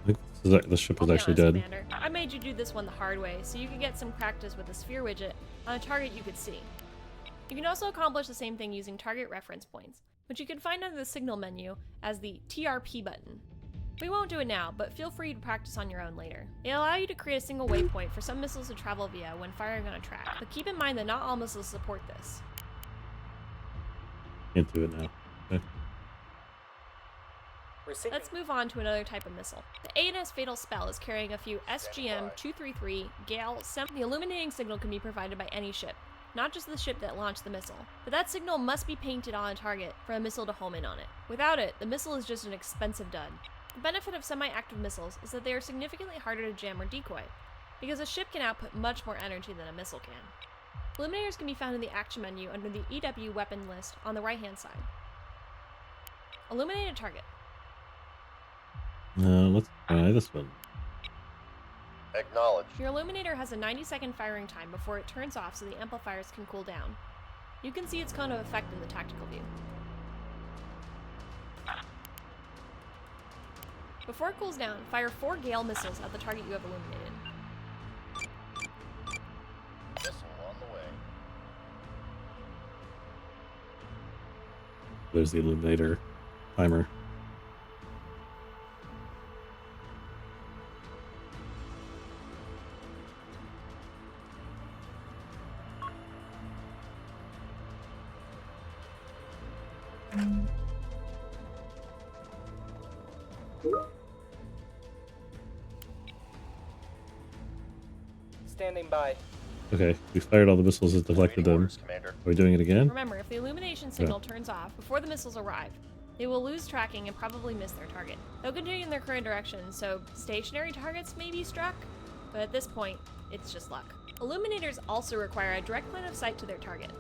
I think this ship I'll is be actually honest, dead. Commander, I made you do this one the hard way so you could get some practice with a sphere widget on a target you could see. You can also accomplish the same thing using target reference points, which you can find under the signal menu as the TRP button. We won't do it now, but feel free to practice on your own later. It'll allow you to create a single waypoint for some missiles to travel via when firing on a track, but keep in mind that not all missiles support this. Can't do it now. Okay. Receiving. Let's move on to another type of missile. The A&S Fatal Spell is carrying a few SGM-233 Gale SEM. The illuminating signal can be provided by any ship, not just the ship that launched the missile. But that signal must be painted on a target for a missile to home in on it. Without it, the missile is just an expensive dud. The benefit of semi-active missiles is that they are significantly harder to jam or decoy, because a ship can output much more energy than a missile can. Illuminators can be found in the action menu under the EW weapon list on the right-hand side. Illuminate a target. Let's try this one. Acknowledge. Your illuminator has a 90-second firing time before it turns off so the amplifiers can cool down. You can see its cone of effect in the tactical view. Before it cools down, fire 4 Gale missiles at the target you have illuminated. Missile on the way. There's the illuminator timer. Standing by. Okay, we fired all the missiles that deflected Awaiting them. orders, Commander. Are we doing it again? Remember, if the illumination signal turns off before the missiles arrive, they will lose tracking and probably miss their target. They'll continue in their current direction, so stationary targets may be struck, but at this point, it's just luck. Illuminators also require a direct line of sight to their target.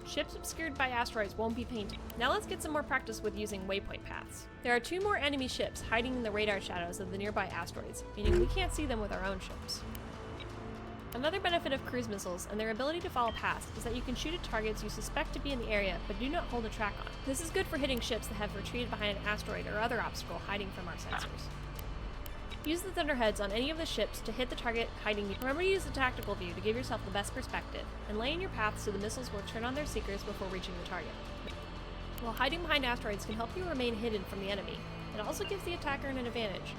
Ships obscured by asteroids won't be painted. Now let's get some more practice with using waypoint paths. There are 2 more enemy ships hiding in the radar shadows of the nearby asteroids, meaning we can't see them with our own ships. Another benefit of cruise missiles and their ability to follow paths is that you can shoot at targets you suspect to be in the area but do not hold a track on. This is good for hitting ships that have retreated behind an asteroid or other obstacle hiding from our sensors. Use the thunderheads on any of the ships to hit the target hiding. Remember to use the tactical view to give yourself the best perspective, and lay in your path so the missiles will turn on their seekers before reaching the target. While hiding behind asteroids can help you remain hidden from the enemy, it also gives the attacker an advantage.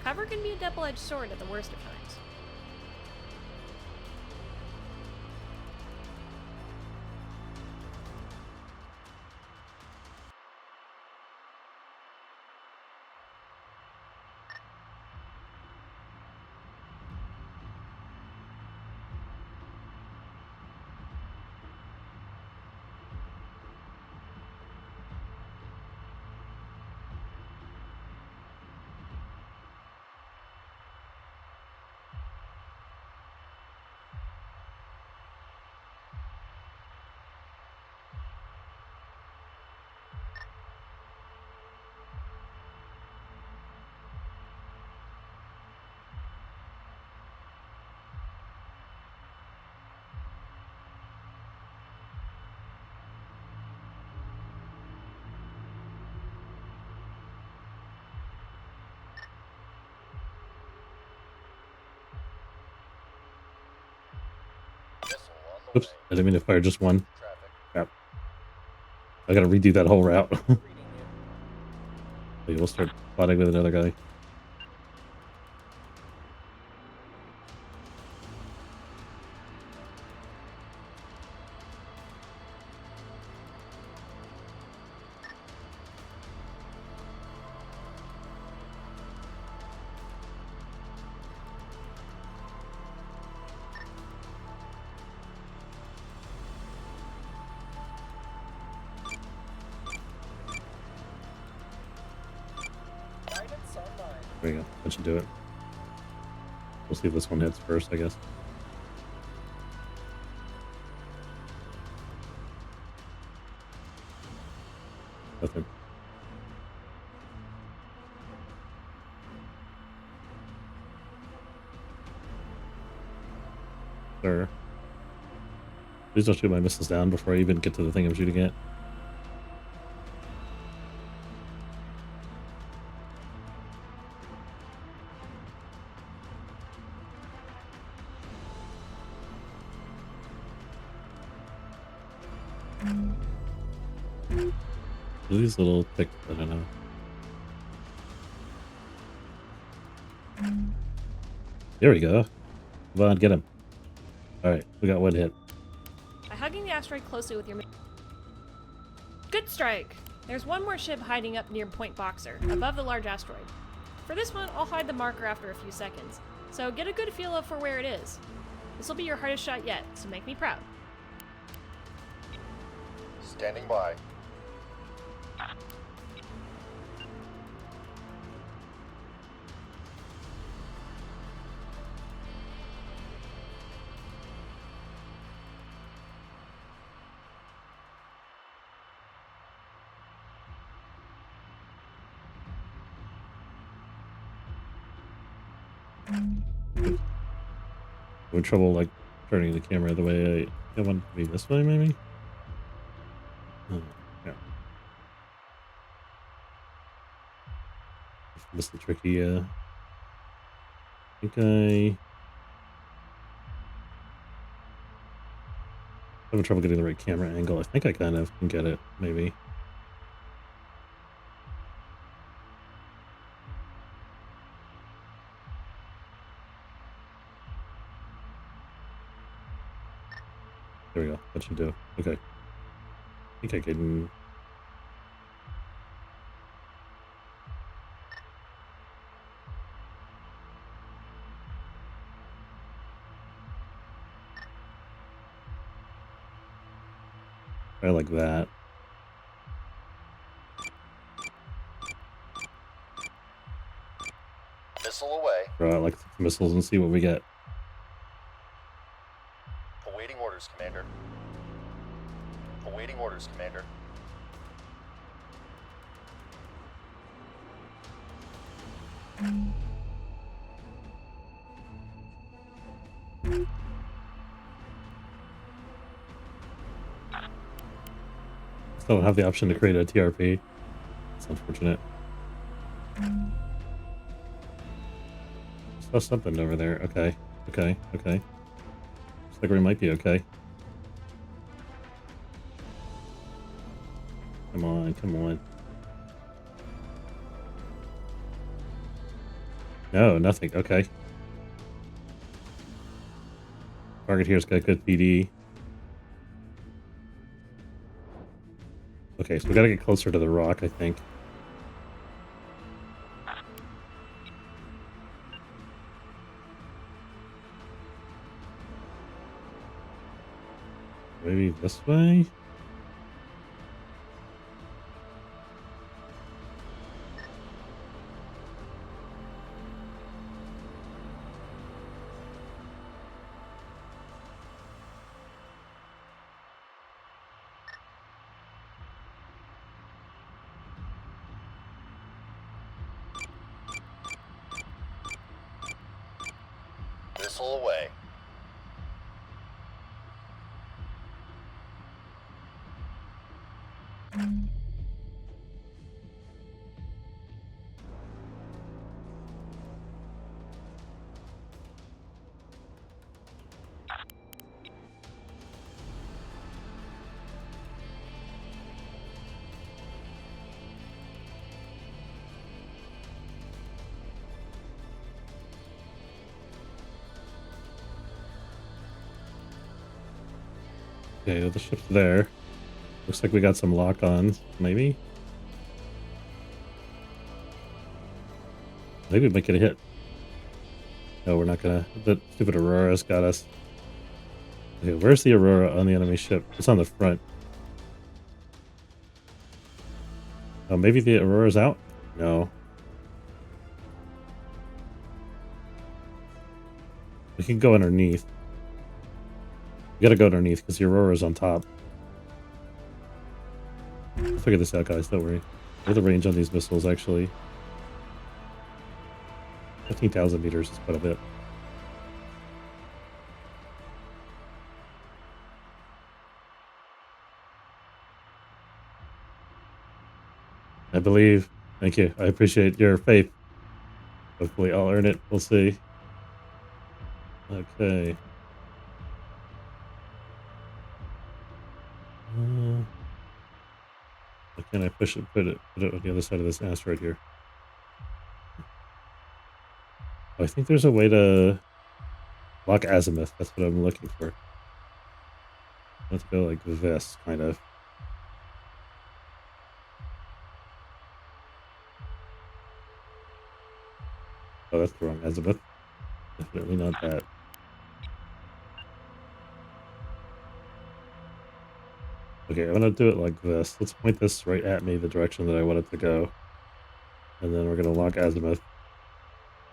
Cover can be a double-edged sword at the worst of times. Missile on the Oops, way. I didn't mean to fire just one. Traffic. Crap. I gotta redo that whole route. Reading you. Okay, we'll start spotting with another guy. Guidance online. There you go. That should do it. We'll see if this one hits first, I guess. Nothing. Sir. Please don't shoot my missiles down before I even get to the thing I'm shooting at. These little thick, I don't know. There we go. Come on, get him. Alright, we got one hit. By hugging the asteroid closely with your Good strike! There's one more ship hiding up near Point Boxer, above the large asteroid. For this one, I'll hide the marker after a few seconds, so get a good feel for where it is. This will be your hardest shot yet, so make me proud. Standing by. I'm in trouble, like, turning the camera the way I want it to be this way, maybe? Oh, yeah. This is the tricky, I think having trouble getting the right camera angle. I think I kind of can get it, maybe. There we go. That should do. Okay. I think I can. I like that. Missile away. Throw out like 6 missiles and see what we get. Awaiting orders, Commander. Awaiting orders, Commander. Still don't have the option to create a TRP. It's unfortunate. Saw something over there. Okay. Okay. Okay. Looks like we might be okay. Come on. Come on. No, nothing. Okay. Target here's got good PD. Okay, so we gotta get closer to the rock, I think. Maybe this way? Missile away. Okay, well, the ship's there. Looks like we got some lock-ons, maybe? Maybe we might get a hit. No, we're not gonna. The stupid Aurora's got us. Okay, where's the Aurora on the enemy ship? It's on the front. Oh, maybe the Aurora's out? No. We can go underneath. We gotta go underneath because the Aurora's on top. We'll figure this out, guys. Don't worry. What are the range on these missiles, actually? 15,000 meters is quite a bit. I believe. Thank you. I appreciate your faith. Hopefully I'll earn it. We'll see. Okay. Why can't I push it, put it on the other side of this asteroid here? Oh, I think there's a way to lock azimuth. That's what I'm looking for. Let's go like this, kind of. Oh, that's the wrong azimuth. Definitely not that. Okay, I'm gonna do it like this. Let's point this right at me, the direction that I want it to go. And then we're gonna lock azimuth.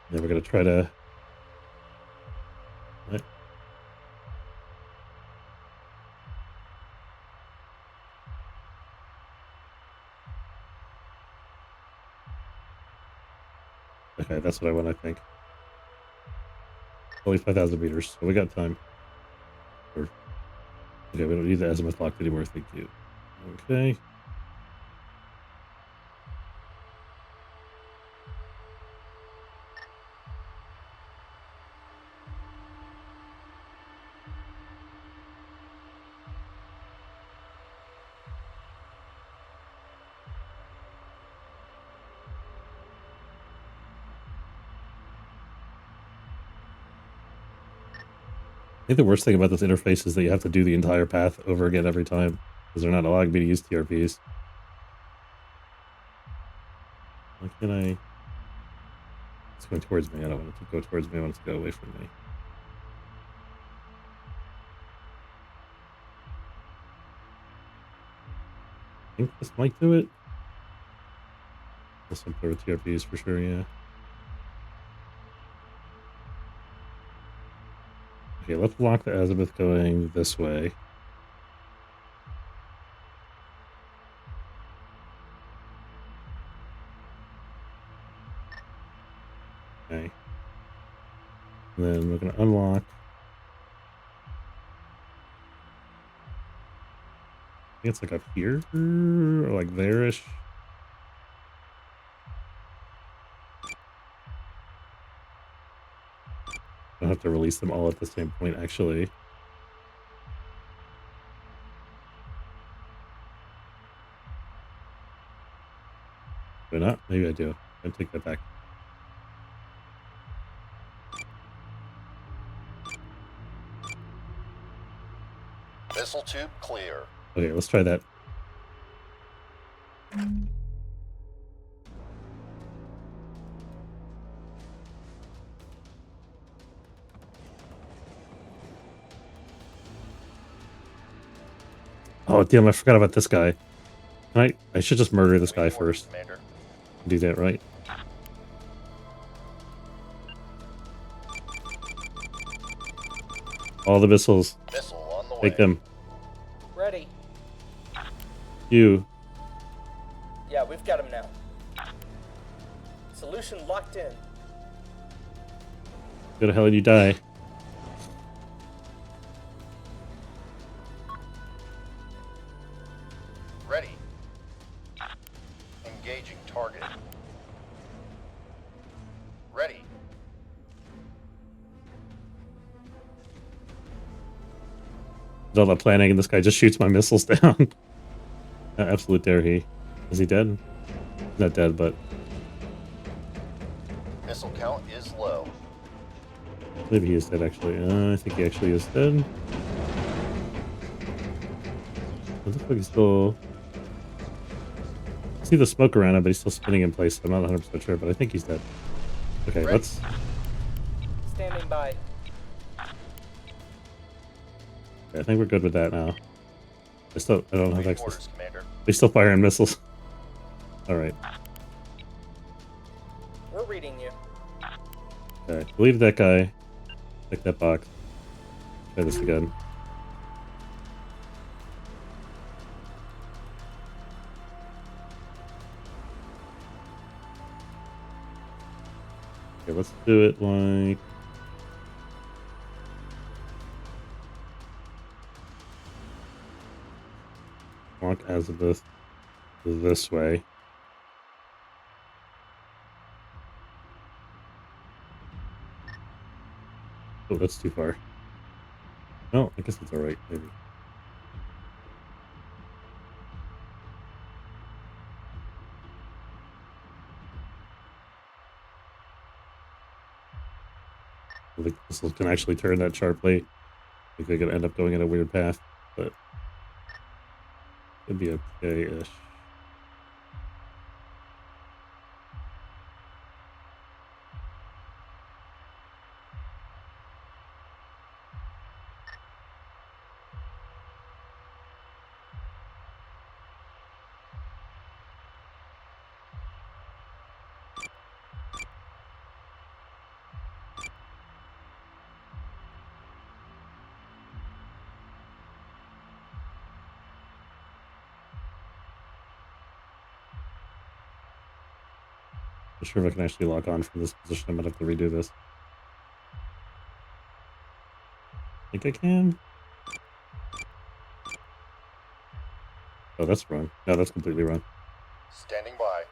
Then we're gonna try to... What? Okay, that's what I want, I think. Only 5,000 meters, so we got time. Or, okay, we don't need the azimuth locked anymore, thank you. Okay. I think the worst thing about this interface is that you have to do the entire path over again every time, because they're not allowing me to use TRPs. Why can't I... It's going towards me. I don't want it to go towards me. I want it to go away from me. I think this might do it. This simpler with TRPs for sure, yeah. Okay, let's lock the azimuth going this way. Okay. And then we're gonna unlock. I think it's like up here or like there-ish. I'll have to release them all at the same point, actually. Do I not? Maybe I do. I take that back. Missile tube clear. Okay, let's try that. Oh, damn, I forgot about this guy. I should just murder this guy first. Commander. Do that, right? All the missiles. Missile on the way. Take them. Ready. You. Yeah, we've got him now. Solution locked in. Go to hell and you die. Ready. Engaging target. Ready. Did all that planning and this guy just shoots my missiles down. Absolute dare he. Is he dead? He's not dead, but Missile count is low. maybe he is dead actually. I think he actually is dead. It looks like he's still... I see the smoke around him, but he's still spinning in place. I'm not 100% sure, but I think he's dead. Okay, Ready. let's... Standing by. Okay, I think we're good with that now. I don't have Waiting access. orders, Commander. They still firing missiles. Alright. We're reading you. Okay. Leave that guy. Check that box. Try this again. Okay, let's do it like... Walk Azabeth this way. Oh, that's too far. No, I guess it's alright, maybe. I think this can actually turn that sharply. I think they're gonna end up going in a weird path, but it'd be okay-ish. Not sure if I can actually lock on from this position. I might have to redo this. Think I can? Oh, that's wrong. No, that's completely wrong. Standing by.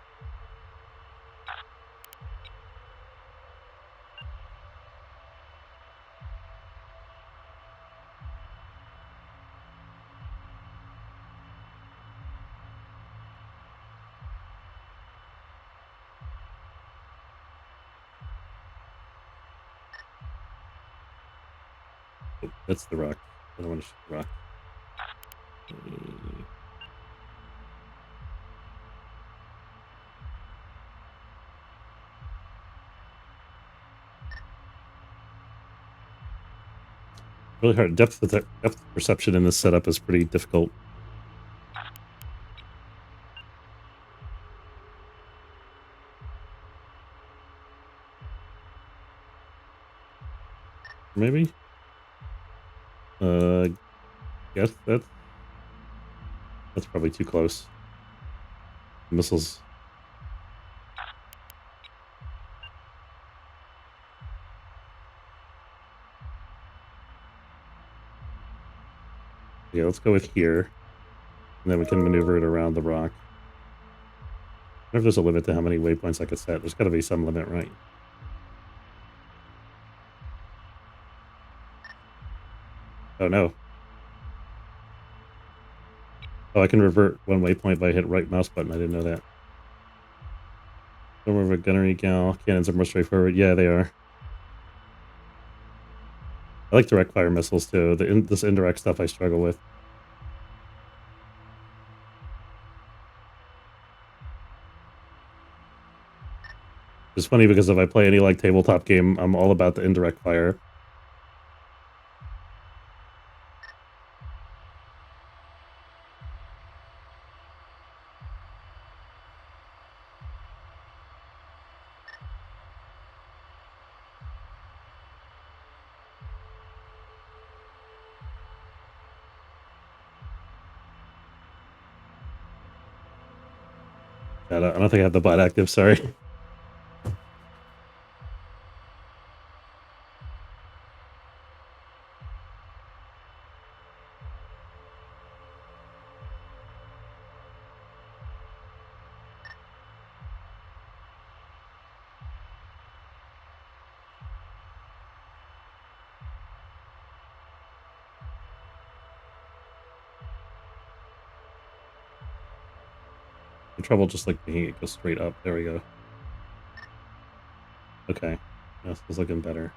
Oh, that's the rock. I don't want to shoot the rock. Uh, Really hard. Depth perception in this setup is pretty difficult. Maybe? Guess that's probably too close. Missiles. Yeah, let's go with here. And then we can maneuver it around the rock. I wonder if there's a limit to how many waypoints I could set. There's got to be some limit, right? Oh, no. Oh, I can revert one waypoint by hit right mouse button. I didn't know that. Storm of a gunnery gal. Cannons are more straightforward. Yeah, they are. I like direct fire missiles, too. This indirect stuff I struggle with. It's funny because if I play any like tabletop game, I'm all about the indirect fire. I don't think I have the bot active, sorry. In trouble just like making it go straight up. There we go. Okay. This is looking better.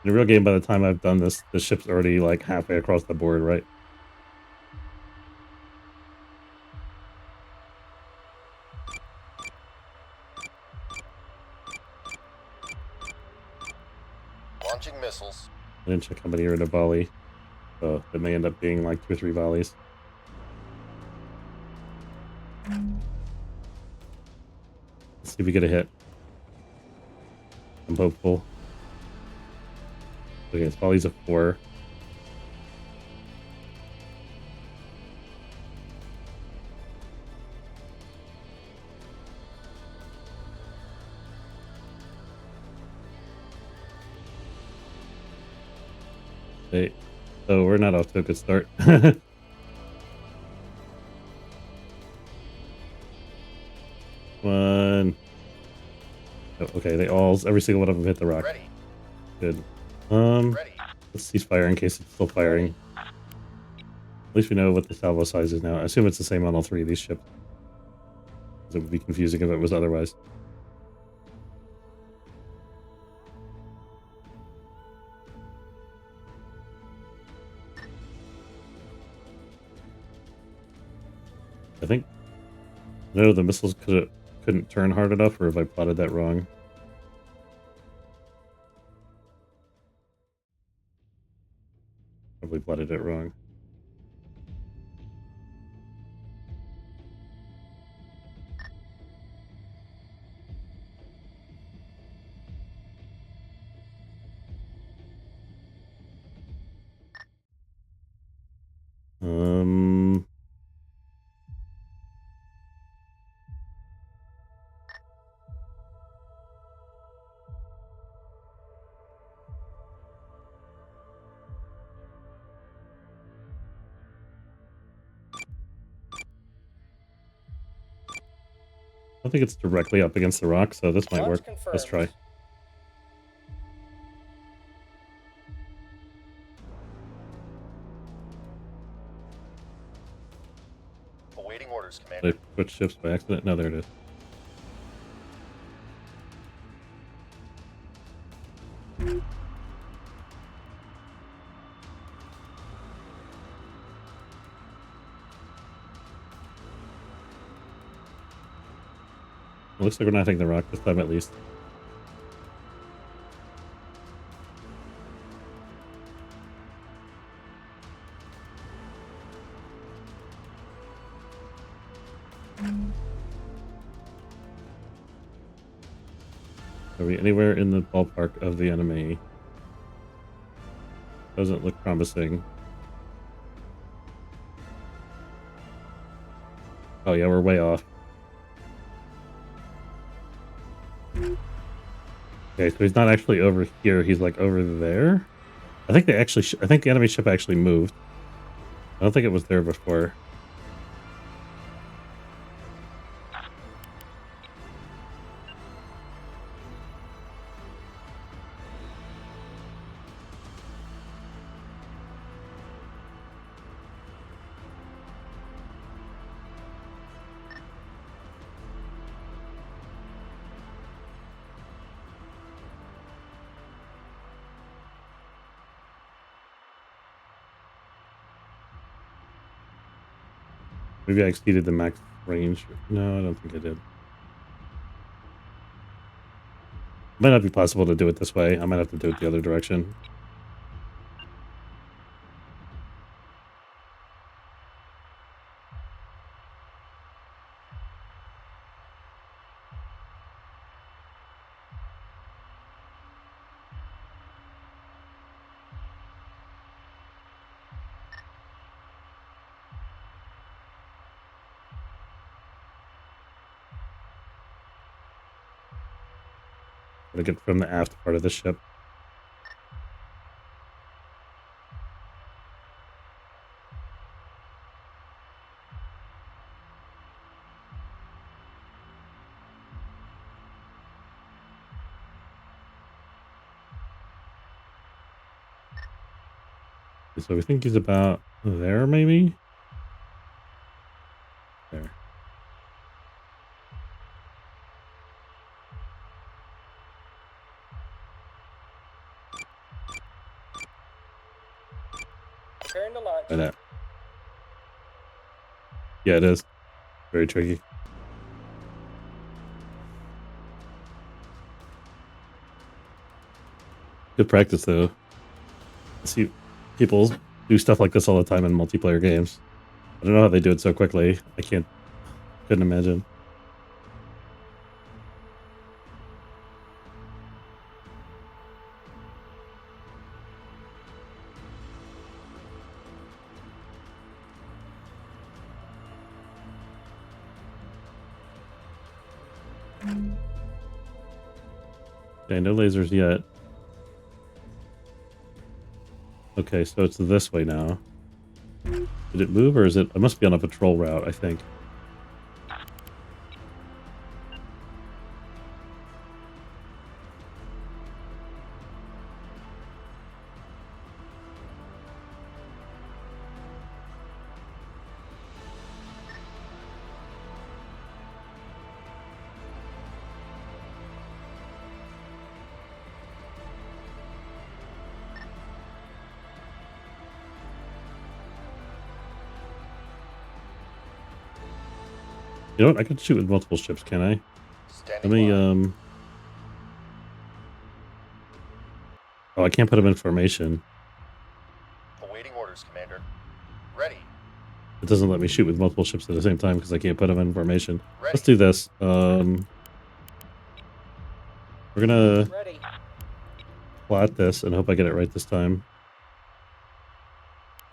In a real game, by the time I've done this, the ship's already like halfway across the board, right? Launching missiles. I didn't check how many are in a volley. So it may end up being like 2 or 3 volleys. Let's see if we get a hit. I'm hopeful. Okay, it's volleys of 4. Okay. So we're not off to a good start. One. Oh, okay, every single one of them hit the rock. Ready. Good. Ready. Let's cease fire in case it's still firing. At least we know what the salvo size is now. I assume it's the same on all 3 of these ships. It would be confusing if it was otherwise. I think no, the missiles couldn't turn hard enough, or if I plotted that wrong. Probably plotted it wrong. Um, I think it's directly up against the rock, so this might Launch work. confirmed. Let's try. Awaiting orders, Did Commander. I switch ships by accident? No, there it is. It looks like we're not hitting the rock this time, at least. Are we anywhere in the ballpark of the enemy? Doesn't look promising. Oh yeah, we're way off. Okay, so he's not actually over here, he's like over there? I think they actually. I think the enemy ship actually moved. I don't think it was there before. Maybe I exceeded the max range. No, I don't think I did. Might not be possible to do it this way. I might have to do it the other direction. Gotta get from the aft part of the ship. So we think he's about there, maybe? There. Preparing to launch. By that. Yeah, it is. Very tricky. Good practice, though. I see people do stuff like this all the time in multiplayer games. I don't know how they do it so quickly. Couldn't imagine. Okay, no lasers yet. Okay, so it's this way now. Did it move, or is it? It must be on a patrol route, I think. You know what? I could shoot with multiple ships, can I? Standing Let me, by. Oh, I can't put them in formation. Awaiting orders, Commander. Ready. It doesn't let me shoot with multiple ships at the same time because I can't put them in formation. Ready. Let's do this. We're gonna Ready. plot this and hope I get it right this time.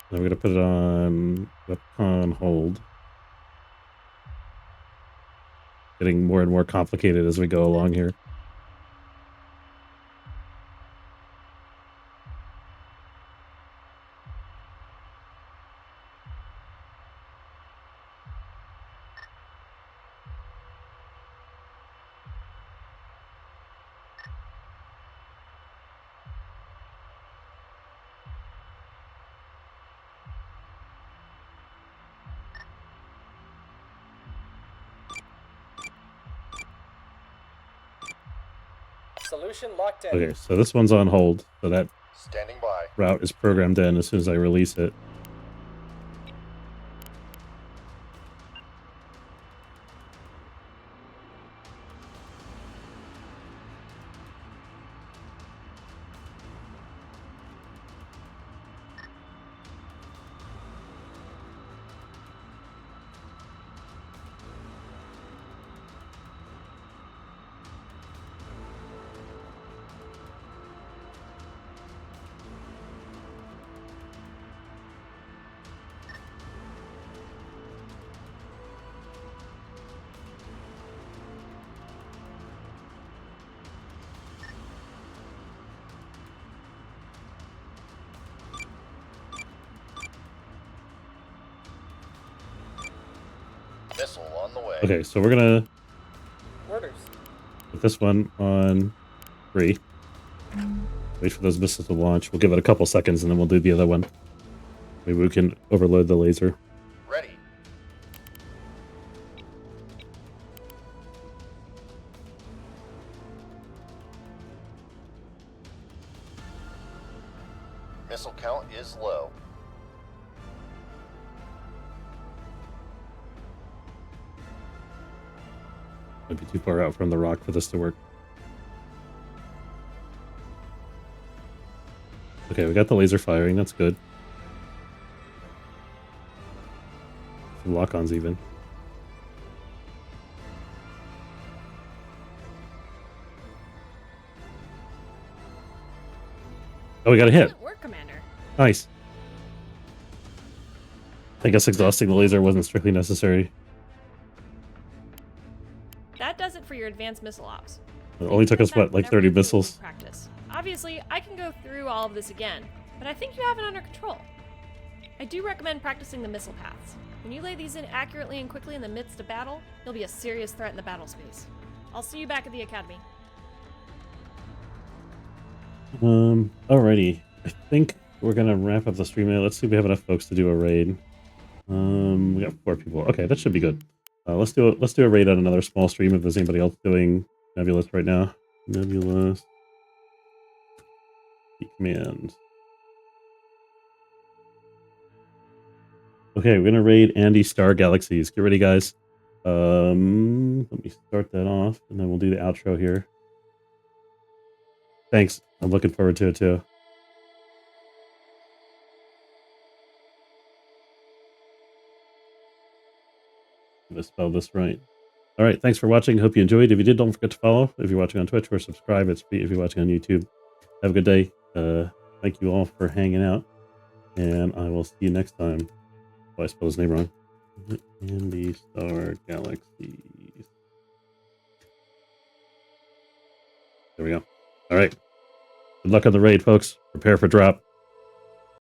Then we're gonna put it on hold. Getting more and more complicated as we go along here. Solution locked in. Okay, so this one's on hold. So that Standing by. route is programmed in as soon as I release it. Missile on the way. Okay, so we're gonna Orders. put this one on 3. Wait for those missiles to launch. We'll give it a couple seconds and then we'll do the other one. Maybe we can overload the laser. Ready. Missile count is low. Might be too far out from the rock for this to work. Okay, we got the laser firing. That's good. Some lock-ons even. Oh, we got a hit. Excellent work, Commander. Nice. I guess exhausting the laser wasn't strictly necessary. That does it for your advanced missile ops. It only took us, Check what, like whenever 30 you feel missiles? Practice. Obviously, I can go through all of this again, but I think you have it under control. I do recommend practicing the missile paths. When you lay these in accurately and quickly in the midst of battle, you'll be a serious threat in the battle space. I'll see you back at the academy. Alrighty. I think we're gonna wrap up the stream now. Let's see if we have enough folks to do a raid. We got 4 people. Okay, that should be good. Let's do a raid on another small stream if there's anybody else doing Nebulous right now. Nebulous. Command. Okay, we're gonna raid Andy Star Galaxies. Get ready, guys. Let me start that off, and then we'll do the outro here. Thanks. I'm looking forward to it too. I'm gonna spell this right. All right, thanks for watching. Hope you enjoyed. If you did, don't forget to follow if you're watching on Twitch, or subscribe if you're watching on YouTube. Have a good day. Thank you all for hanging out, and I will see you next time. Oh, I spelled his name wrong. Andy Star Galaxies. There we go. All right. Good luck on the raid, folks. Prepare for drop.